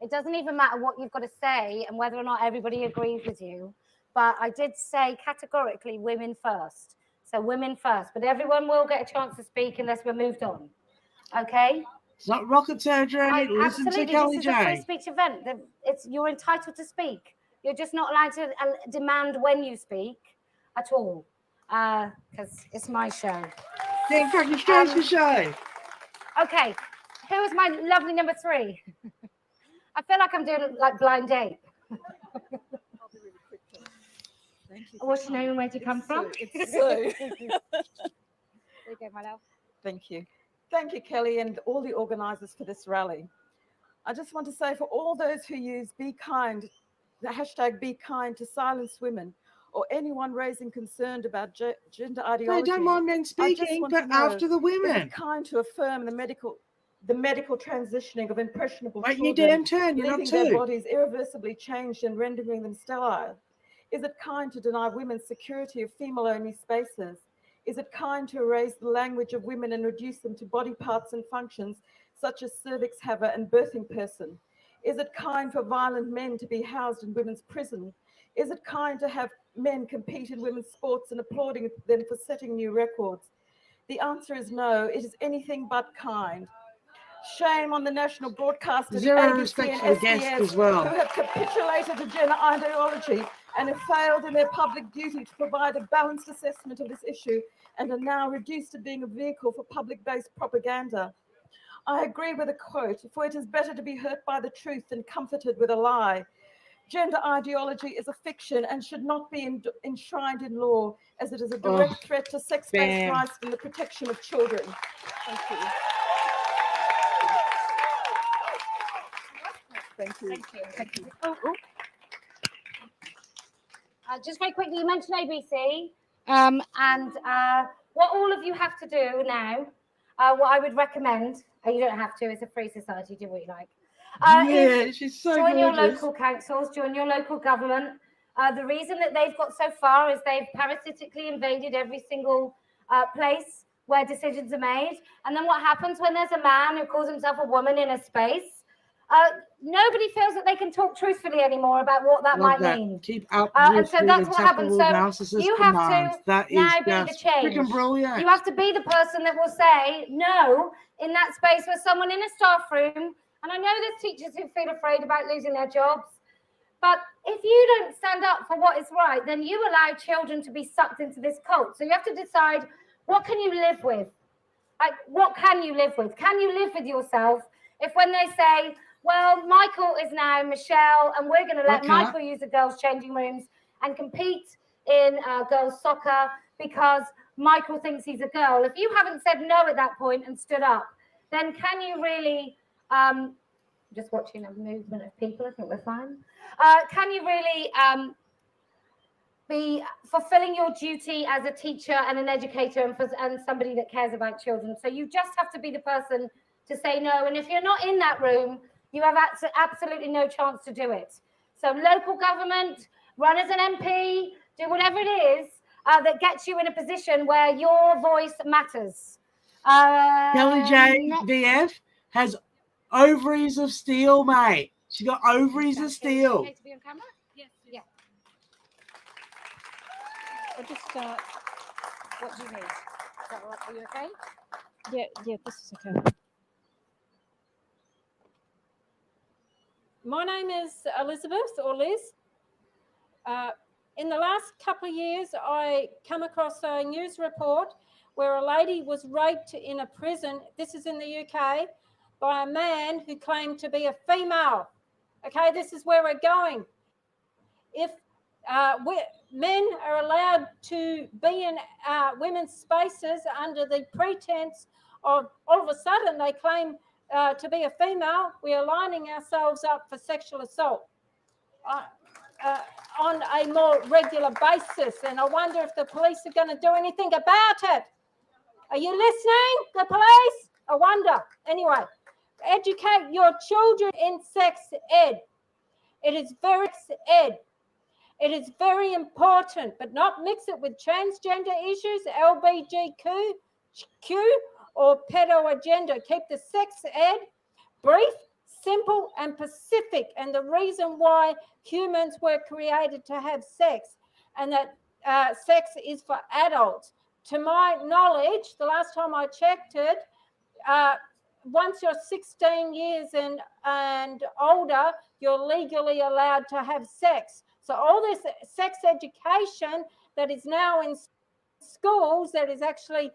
It doesn't even matter what you've got to say and whether or not everybody agrees with you. But I did say categorically women first. So women first. But everyone will get a chance to speak unless we're moved on. Okay? It's not rocket surgery. Listen to Kelly This is a free J. speech event. You're entitled to speak. You're just not allowed to demand when you speak at all. Because it's my show. Yeah, registration show. Okay. Who is my lovely number 3? I feel like I'm doing like blind date. What's your name and where do you come from? It's Sue. There you go, my love. Thank you. Thank you, Kelly, and all the organisers for this rally. I just want to say for all those who use Be Kind, the hashtag Be Kind to silence women, or anyone raising concern about gender ideology. They don't mind men speaking, but after the women. Is it kind to affirm the medical transitioning of impressionable Wait your children, damn turn, you're not leaving their two. bodies irreversibly changed and rendering them sterile? Is it kind to deny women's security of female-only spaces? Is it kind to erase the language of women and reduce them to body parts and functions such as cervix haver and birthing person? Is it kind for violent men to be housed in women's prison? Is it kind to have men compete in women's sports and applauding them for setting new records? The answer is no. It is anything but kind. Shame on the national broadcaster, the Zero ABC respect and for the guests SBS, as well. who have capitulated to gender ideology and have failed in their public duty to provide a balanced assessment of this issue and are now reduced to being a vehicle for public-based propaganda. I agree with a quote, for it is better to be hurt by the truth than comforted with a lie. Gender ideology is a fiction and should not be enshrined in law, as it is a direct threat to sex-based bam. rights and the protection of children. Thank you. Thank you. Thank you. Thank you. Just very quickly, you mentioned ABC, and what all of you have to do now, what I would recommend, you don't have to, it's a free society, do what you like. Yeah, she's so join your gorgeous. local councils, join your local government. The reason that they've got so far is they've parasitically invaded every single place where decisions are made. And then what happens when there's a man who calls himself a woman in a space? Nobody feels that they can talk truthfully anymore about what that might mean. Keep up And so that's what happens. So you have to that now is be the just change. freaking brilliant. You have to be the person that will say no in that space where someone in a staff room, and I know there's teachers who feel afraid about losing their jobs, but if you don't stand up for what is right, then you allow children to be sucked into this cult. So you have to decide, what can you live with? Like, what can you live with? Can you live with yourself if when they say, well, Michael is now Michelle, and we're going to let Michael use the girls' changing rooms and compete in girls' soccer because Michael thinks he's a girl. If you haven't said no at that point and stood up, then can you really, just watching a movement of people, I think we're fine. Can you really be fulfilling your duty as a teacher and an educator and somebody that cares about children? So you just have to be the person to say no. And if you're not in that room, you have absolutely no chance to do it. So local government, run as an MP, do whatever it is that gets you in a position where your voice matters. Kelly J VF has ovaries of steel, mate. She got ovaries of steel. Okay to be on camera? Yes. Yeah. I'll just what do you need? Is that right? Are you okay? Yeah, this is okay. My name is Elizabeth, or Liz. In the last couple of years, I come across a news report where a lady was raped in a prison, this is in the UK, by a man who claimed to be a female. Okay, this is where we're going. If men are allowed to be in women's spaces under the pretense of all of a sudden they claim to be a female, we are lining ourselves up for sexual assault on a more regular basis. And I wonder if the police are going to do anything about it. Are you listening, the police? I wonder. Anyway, educate your children in sex ed. It is very ed. It is very important, but not mix it with transgender issues, LGBTQ, or pedo agenda. Keep the sex ed brief, simple, and specific. And the reason why humans were created to have sex, and that sex is for adults. To my knowledge, the last time I checked it, once you're 16 years and older, you're legally allowed to have sex. So all this sex education that is now in schools that is actually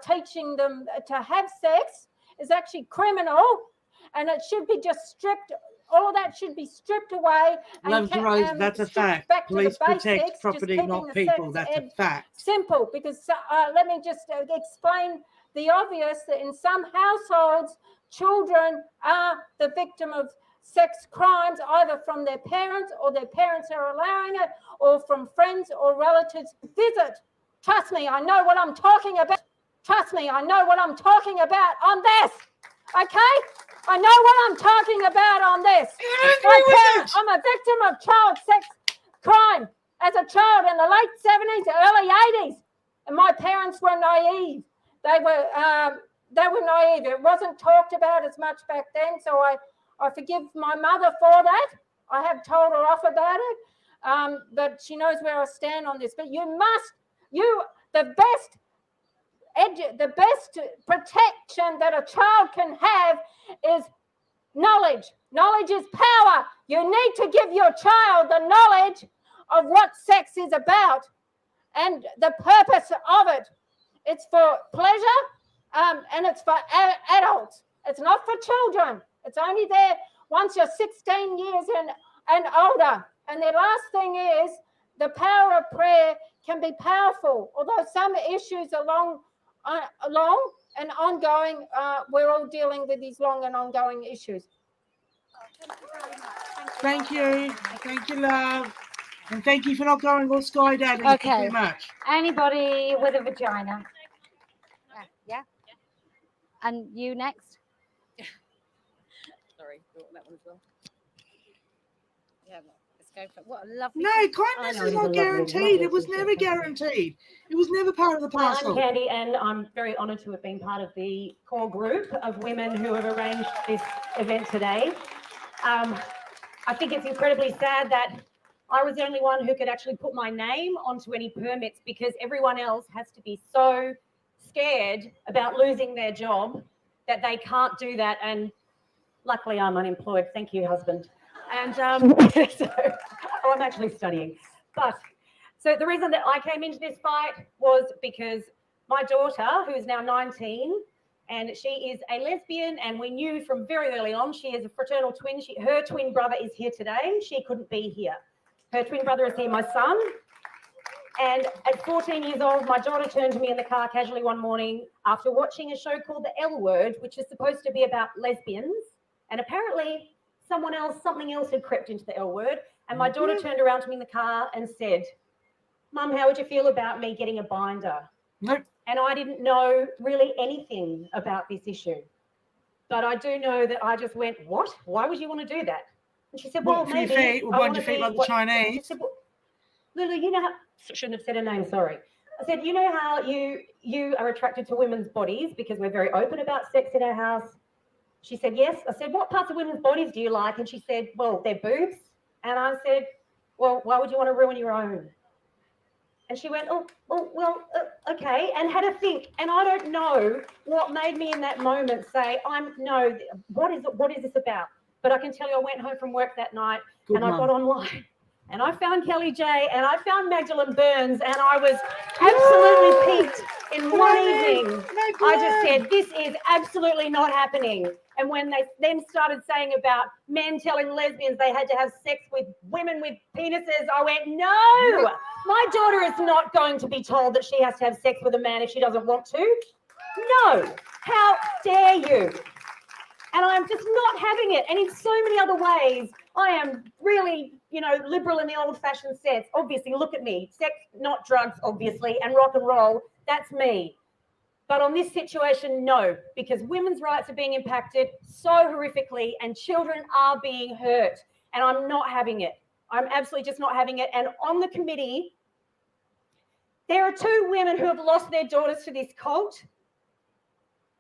teaching them to have sex is actually criminal, and it should be just stripped. All of that should be stripped away. Loves Rose, that's a fact. Police protect property, not people. That's a fact. Simple, because let me just explain the obvious, that in some households, children are the victim of sex crimes, either from their parents, or their parents are allowing it, or from friends or relatives visit. Trust me, I know what I'm talking about. Trust me, I know what I'm talking about on this. Okay? I know what I'm talking about on this. I'm a victim of child sex crime as a child in the late 70s, early 80s. And my parents were naive. They were naive. It wasn't talked about as much back then, so I forgive my mother for that. I have told her off about it, but she knows where I stand on this. But the best protection that a child can have is knowledge. Knowledge is power. You need to give your child the knowledge of what sex is about and the purpose of it. It's for pleasure, and it's for adults. It's not for children. It's only there once you're 16 years and older. And the last thing is, the power of prayer can be powerful. Although some issues are long and ongoing, we're all dealing with these long and ongoing issues. Thank you. Thank you, love. And thank you for not going all skydiving. Okay. Too much. Anybody with a vagina? Yeah. And you next? Sorry, that one as well. Yeah, let's go for what a lovely. No, kindness is not guaranteed. It was never guaranteed. It was never part of the parcel. I'm Candy, and I'm very honoured to have been part of the core group of women who have arranged this event today. I think it's incredibly sad that I was the only one who could actually put my name onto any permits, because everyone else has to be so scared about losing their job that they can't do that. And luckily I'm unemployed. Thank you, husband. And I'm actually studying. But so the reason that I came into this fight was because my daughter, who is now 19, and she is a lesbian, and we knew from very early on she is a fraternal twin. Her twin brother is here today. She couldn't be here. Her twin brother is here, my son. And at 14 years old, my daughter turned to me in the car casually one morning after watching a show called The L Word, which is supposed to be about lesbians. And apparently something else had crept into the L Word. And my daughter turned around to me in the car and said, Mum, how would you feel about me getting a binder? Nope. And I didn't know really anything about this issue. But I do know that I just went, what? Why would you want to do that? And she said, well, For your maybe. feet, or I behind wanna your feet be like the what-" Chinese. She said, well, Lulu, you know how, shouldn't have said her name, sorry. I said, you know how you are attracted to women's bodies because we're very open about sex in our house? She said, yes. I said, what parts of women's bodies do you like? And she said, well, their boobs. And I said, well, why would you want to ruin your own? And she went, okay, and had a think. And I don't know what made me in that moment say, what is this about? But I can tell you I went home from work that night and I got online and I found Kelly J and I found Magdalene Burns and I was absolutely piqued in one evening. I just said, this is absolutely not happening. And when they then started saying about men telling lesbians they had to have sex with women with penises, I went, no, my daughter is not going to be told that she has to have sex with a man if she doesn't want to. No, how dare you? And I'm just not having it. And in so many other ways, I am really, liberal in the old-fashioned sense. Obviously, look at me. Sex, not drugs, obviously, and rock and roll, that's me. But on this situation, no, because women's rights are being impacted so horrifically and children are being hurt. And I'm not having it. I'm absolutely just not having it. And on the committee, there are 2 women who have lost their daughters to this cult.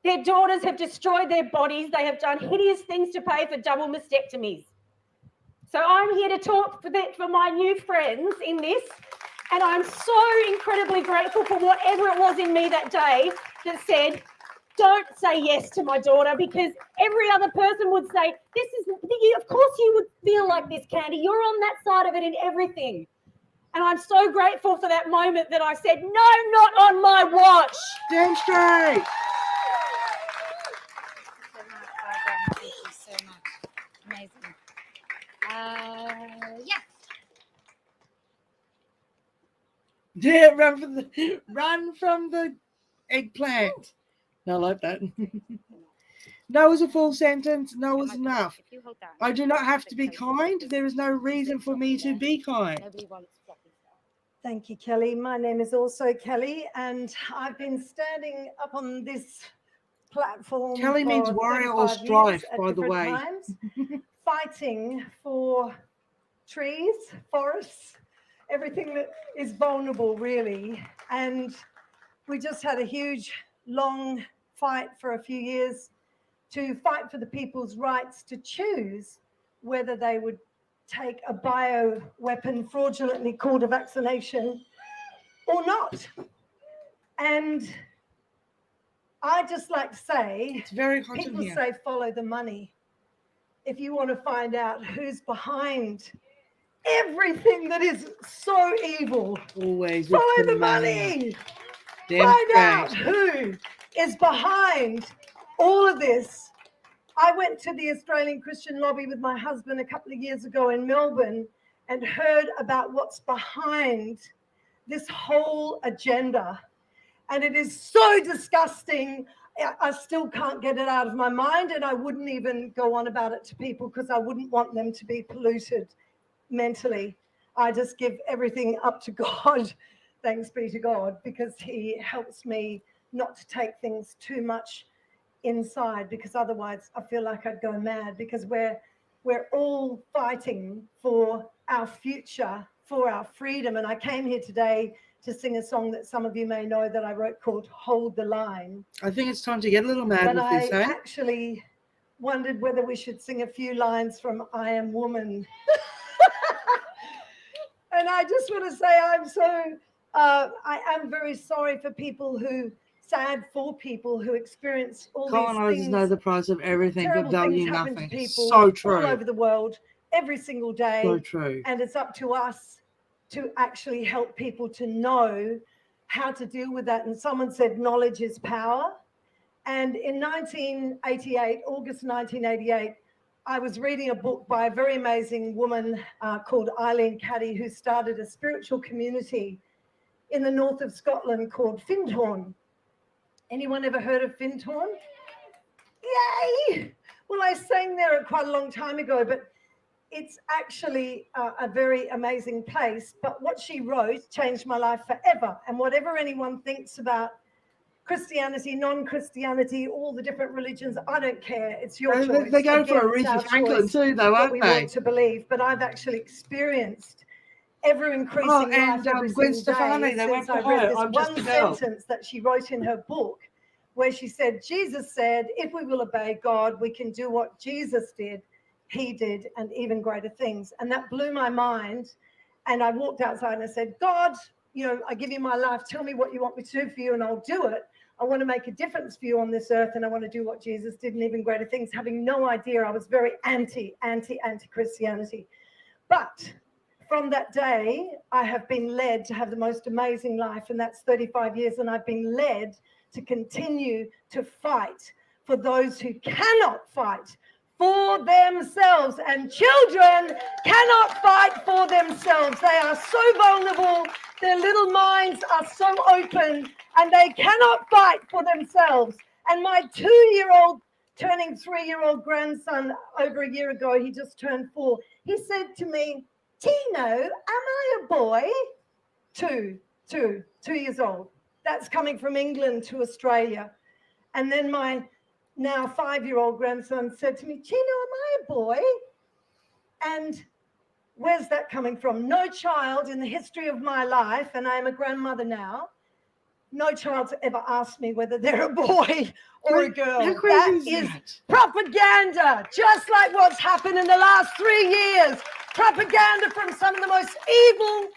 Their daughters have destroyed their bodies. They have done hideous things to pay for double mastectomies. So I'm here to talk for my new friends in this. And I'm so incredibly grateful for whatever it was in me that day that said, don't say yes to my daughter, because every other person would say, of course you would feel like this, Candy. You're on that side of it in everything. And I'm so grateful for that moment that I said, no, not on my watch. Damn straight. Thank you so much. Amazing. Yeah. Yeah, run from the eggplant. No, I like that. No is a full sentence. No is enough. I do not have to be kind. There is no reason for me to be kind. Thank you, Kelly. My name is also Kelly, and I've been standing up on this platform. Kelly for means warrior or 35 strife, years at by the different way. times, fighting for trees, forests, everything that is vulnerable, really. And we just had a huge, long fight for a few years to fight for the people's rights to choose whether they would take a bio-weapon fraudulently called a vaccination or not. And I just like to say, it's very hot people in here. say follow the money. If you want to find out who's behind everything that is so evil, always follow the money. Damn Find out straight. who is behind all of this. I went to the Australian Christian Lobby with my husband a couple of years ago in Melbourne and heard about what's behind this whole agenda. And it is so disgusting. I still can't get it out of my mind, and I wouldn't even go on about it to people because I wouldn't want them to be polluted mentally. I just give everything up to God. Thanks be to God, because he helps me not to take things too much inside, because otherwise I feel like I'd go mad, because we're all fighting for our future, for our freedom. And I came here today to sing a song that some of you may know that I wrote called Hold the Line. I think it's time to get a little mad But with I this, eh? actually wondered whether we should sing a few lines from I Am Woman. And I just want to say I am very sorry for people sad for people who experience all Colonizers these know things. the price of everything but Terrible value things happen to nothing. people So true. all over the world every single day. So true. And it's up to us to actually help people to know how to deal with that. And someone said knowledge is power. And in 1988, August 1988, I was reading a book by a very amazing woman called Eileen Caddy, who started a spiritual community in the north of Scotland called Findhorn. Anyone ever heard of Findhorn? Yay! Well, I sang there quite a long time ago, but it's actually a very amazing place. But what she wrote changed my life forever. And whatever anyone thinks about Christianity, non-Christianity, all the different religions, I don't care. It's your choice. They go for Again, Aretha it's our Franklin choice too, though, what aren't we they? want to believe. But I've actually experienced ever increasing Oh, life and every Gwen single Stefani, day they went since I for read her. this I'm just one a girl. sentence that she wrote in her book, where she said, Jesus said, if we will obey God, we can do what Jesus did, he did, and even greater things. And that blew my mind. And I walked outside and I said, God, you know, I give you my life. Tell me what you want me to do for you and I'll do it. I want to make a difference for you on this earth, and I want to do what Jesus did and even greater things, having no idea. I was very anti-Christianity. But from that day, I have been led to have the most amazing life, and that's 35 years. And I've been led to continue to fight for those who cannot fight for themselves. And children cannot fight for themselves. They are so vulnerable. Their little minds are so open, and they cannot fight for themselves. And my 2-year-old turning 3-year-old grandson over a year ago, he just turned 4. He said to me, Tino, am I a boy? 2 years old. That's coming from England to Australia. And then my now 5-year-old grandson said to me, Tino, am I a boy? And where's that coming from? No child in the history of my life, and I am a grandmother now, no child's ever asked me whether they're a boy or a girl. How crazy is That is that? propaganda, just like what's happened in the last 3 years. Propaganda from some of the most evil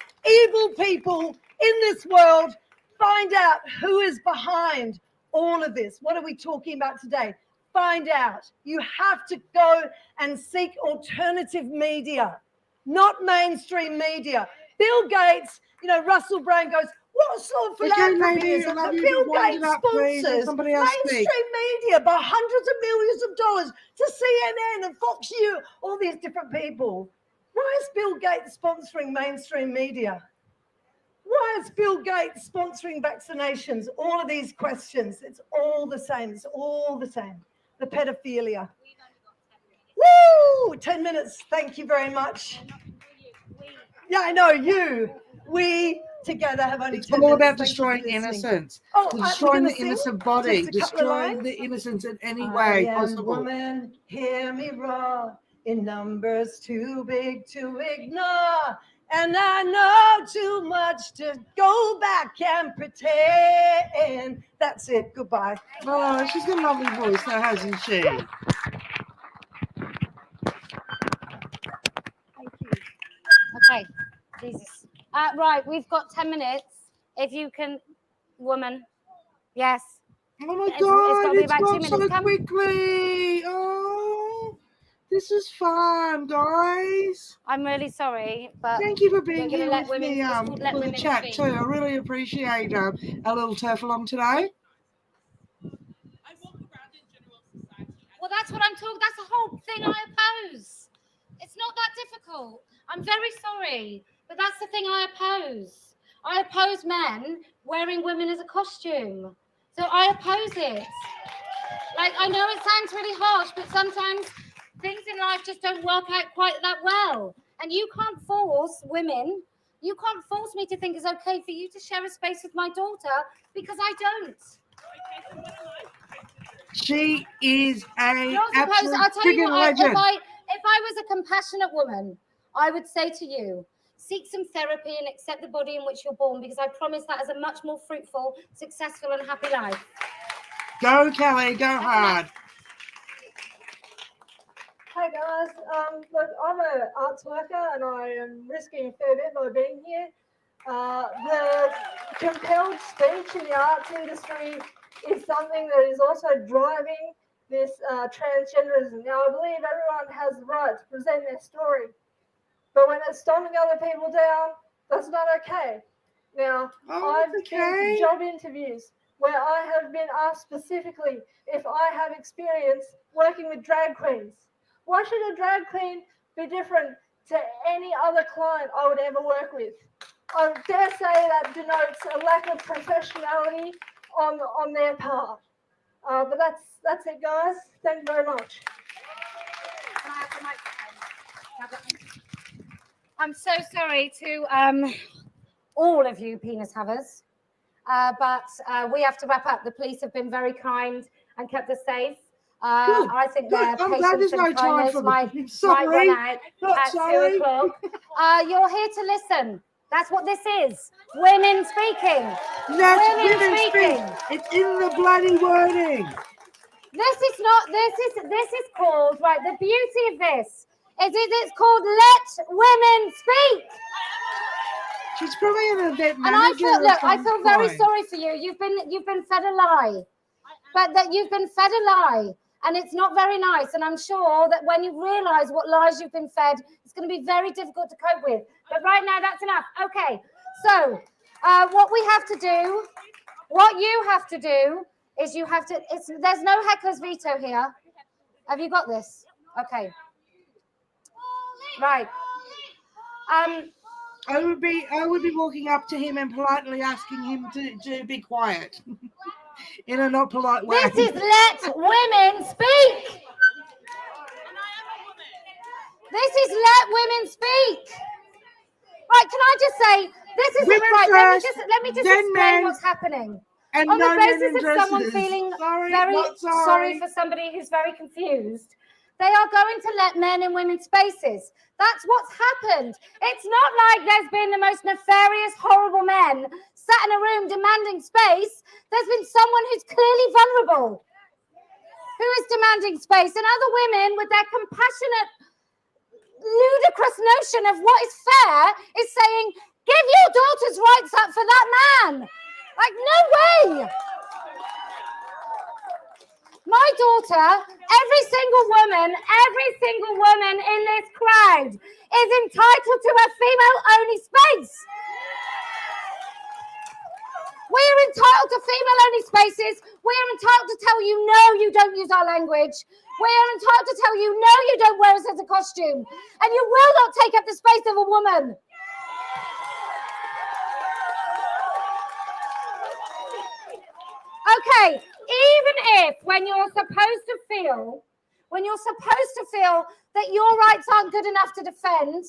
people in this world. Find out who is behind all of this. What are we talking about today? Find out. You have to go and seek alternative media, not mainstream media. Bill Gates, you know, Russell Brand goes, what sort of philanthropy is it that Bill Gates sponsors mainstream media by hundreds of millions of dollars to CNN and Fox News, all these different people? Why is Bill Gates sponsoring mainstream media? Why is Bill Gates sponsoring vaccinations? All of these questions, it's all the same. It's all the same. The pedophilia. Woo! 10 minutes. Thank you very much. Yeah, I know you. We together have only It's 10 all minutes. about Thank you for destroying listening. innocence, Oh, destroying we're the gonna innocent sing body, just a couple of destroying lines. the innocence in any I way am possible. woman, hear me roar, in numbers too big to ignore. And I know too much to go back and pretend. That's it. Goodbye. Oh, she's got a lovely voice, though, hasn't she? Okay, Jesus. Right, we've got 10 minutes. If you can, woman. Yes. Oh my It's God, got to be it's about 2 gone minutes. so Come. quickly. Oh, this is fun, guys. I'm really sorry, but Thank you for we're being going to here let with women, me it's called let for the women chat speak. too. I really appreciate our little Terf-A-Long today. Well, that's what I'm talking. That's the whole thing I oppose. It's not that difficult. I'm very sorry, but that's the thing I oppose. I oppose men wearing women as a costume. So I oppose it. Like, I know it sounds really harsh, but sometimes things in life just don't work out quite that well. And you can't force women. You can't force me to think it's okay for you to share a space with my daughter, because I don't. She is a You're supposed, absolute I'll tell you friggin' what, legend. if I was a compassionate woman, I would say to you, seek some therapy and accept the body in which you're born, because I promise that is a much more fruitful, successful and happy life. Go, Kelly, go hard. Hey guys, look, I'm an arts worker and I am risking a fair bit by being here. The compelled speech in the arts industry is something that is also driving this transgenderism. Now, I believe everyone has the right to present their story, but when it's stomping other people down, that's not okay. Now, I've been to job interviews where I have been asked specifically if I have experience working with drag queens. Why should a drag queen be different to any other client I would ever work with? I dare say that denotes a lack of professionality on their part. But that's it, guys. Thank you very much. I'm so sorry to all of you penis havers, but we have to wrap up. The police have been very kind and kept us safe. I think their I'm glad patience there's no and time kindness for might sorry. run out Not at sorry. 2 o'clock. You're here to listen. That's what this is. Women speaking. That's women speaking. It's in the bloody wording. This is not. This is called right. The beauty of this is it's called Let Women Speak. She's probably an event And I manager. feel, look, I some feel very kind. sorry for you. You've been fed a lie, but that you've been fed a lie, and it's not very nice. And I'm sure that when you realise what lies you've been fed, it's going to be very difficult to cope with. But right now, that's enough. Okay. So, what we have to do, what you have to do, is you have to. There's no heckler's veto here. Have you got this? Okay. Right. I would be walking up to him and politely asking him to be quiet in a not polite way. This is Let Women Speak. This is Let Women Speak. Right, can I just say, this is Women right. First, Let me just then explain men, what's happening. and On the no men basis in of someone dresses. feeling Sorry, very not sorry for somebody who's very confused, they are going to let men in women's spaces. That's what's happened. It's not like there's been the most nefarious, horrible men sat in a room demanding space. There's been someone who's clearly vulnerable, who is demanding space, and other women with their compassionate, ludicrous notion of what is fair is saying, give your daughter's rights up for that man. Like, no way. My daughter, every single woman in this crowd is entitled to a female-only space. We are entitled to female-only spaces. We are entitled to tell you, no, you don't use our language. We are entitled to tell you, no, you don't wear us as a costume. And you will not take up the space of a woman. Okay, even if when you're supposed to feel that your rights aren't good enough to defend,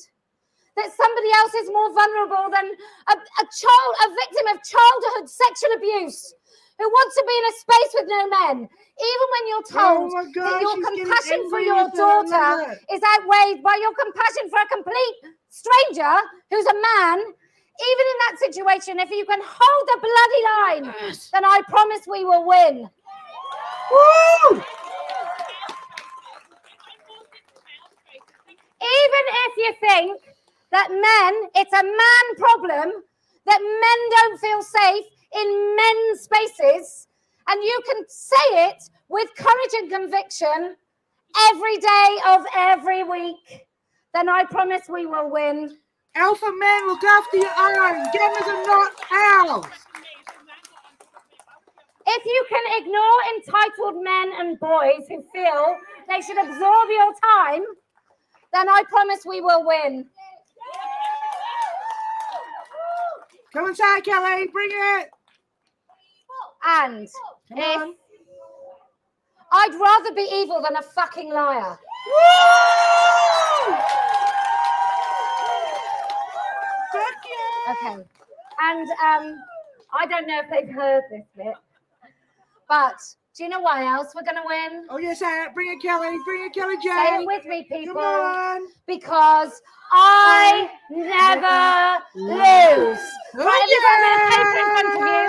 that somebody else is more vulnerable than a victim of childhood sexual abuse, who wants to be in a space with no men, even when you're told that your compassion for your daughter is outweighed by your compassion for a complete stranger who's a man, even in that situation, if you can hold the bloody line, then I promise we will win. Woo! Even if you think that it's a man problem, that men don't feel safe in men's spaces, and you can say it with courage and conviction every day of every week, then I promise we will win. Alpha men, look after your own. Gammas are not ours. If you can ignore entitled men and boys who feel they should absorb your time, then I promise we will win. Come and say, Kelly, bring it. And if I'd rather be evil than a fucking liar. Woo! Fuck yeah. Okay. And I don't know if they've heard this bit, but do you know why else we're going to win? Oh, yes, bring it, Kelly. Bring it, Kelly J. Say it with me, people. Come on. Because I never lose. Oh, Right, yeah. have you got a bit of paper in front of you?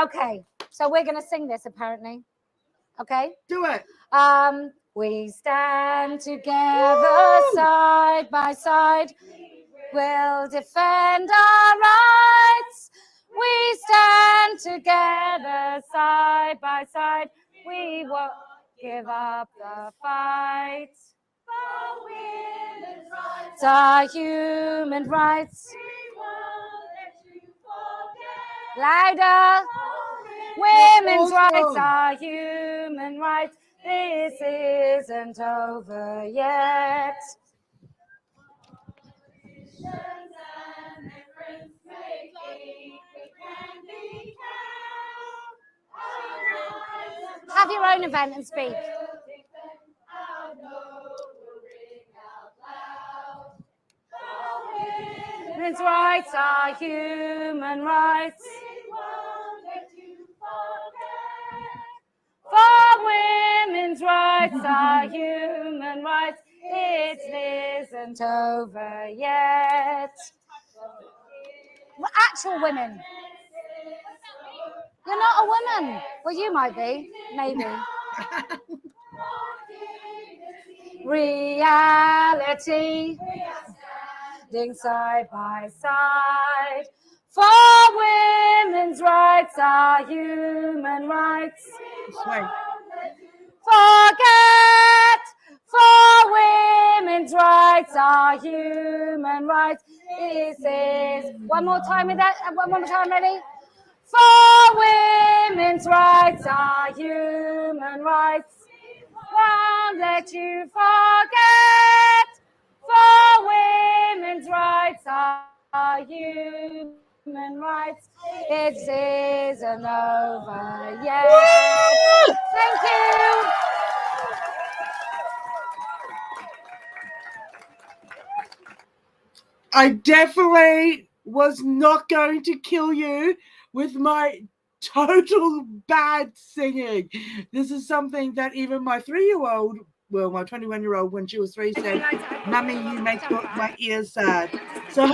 Okay, so we're going to sing this, apparently. Okay? Do it. We stand together side by side. We'll defend our rights. We stand together side by side. We won't give up the fight. For women's rights are human rights. We won't let you forget. Louder. Women's rights are human rights. This isn't over yet. have your own event and speak. Women's rights are human rights. For women's rights are human rights. It isn't over yet. Well, actual women. You're not a woman. Well, you might be, maybe. Reality. Side by side. For women's rights are human rights. Forget. For women's rights are human rights. This is one more time with that. One more time, ready? For women's rights are human rights. Won't let you forget. For women's rights are human rights. It isn't over yet. Woo! Thank you. I definitely was not going to kill you with my total bad singing. This is something that even my 3-year-old, well, my 21-year-old, when she was 3, said, "Mummy, you make my ears sad." So,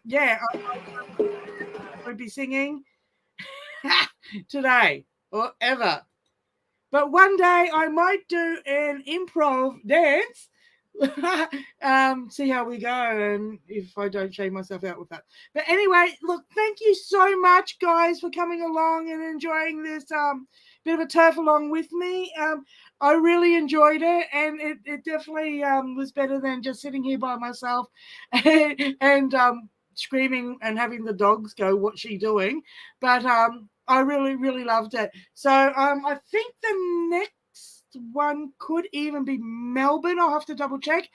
yeah, I would be singing today or ever. But one day I might do an improv dance. See how we go, and if I don't shame myself out with that. But anyway, look, thank you so much, guys, for coming along and enjoying this bit of a Terf-A-Long with me. I really enjoyed it, and it definitely was better than just sitting here by myself and screaming and having the dogs go, "What's she doing?" But I really, really loved it. So I think the next one could even be Melbourne. I'll have to double check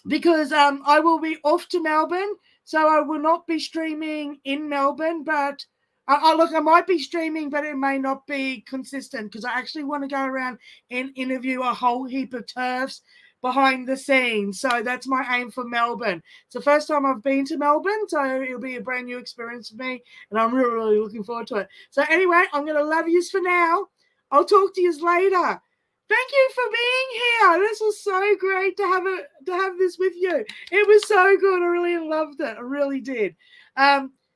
because I will be off to Melbourne, so I will not be streaming in Melbourne. But look, I might be streaming, but it may not be consistent because I actually want to go around and interview a whole heap of TERFs behind the scenes. So that's my aim for Melbourne. It's the first time I've been to Melbourne, so it'll be a brand new experience for me, and I'm really, really looking forward to it. So anyway, I'm going to love yous for now. I'll talk to yous later. Thank you for being here. This was so great to have this with you. It was so good. I really loved it. I really did.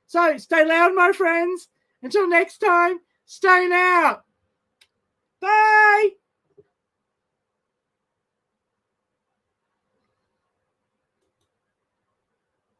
So stay loud, my friends. Until next time, stay loud. Bye.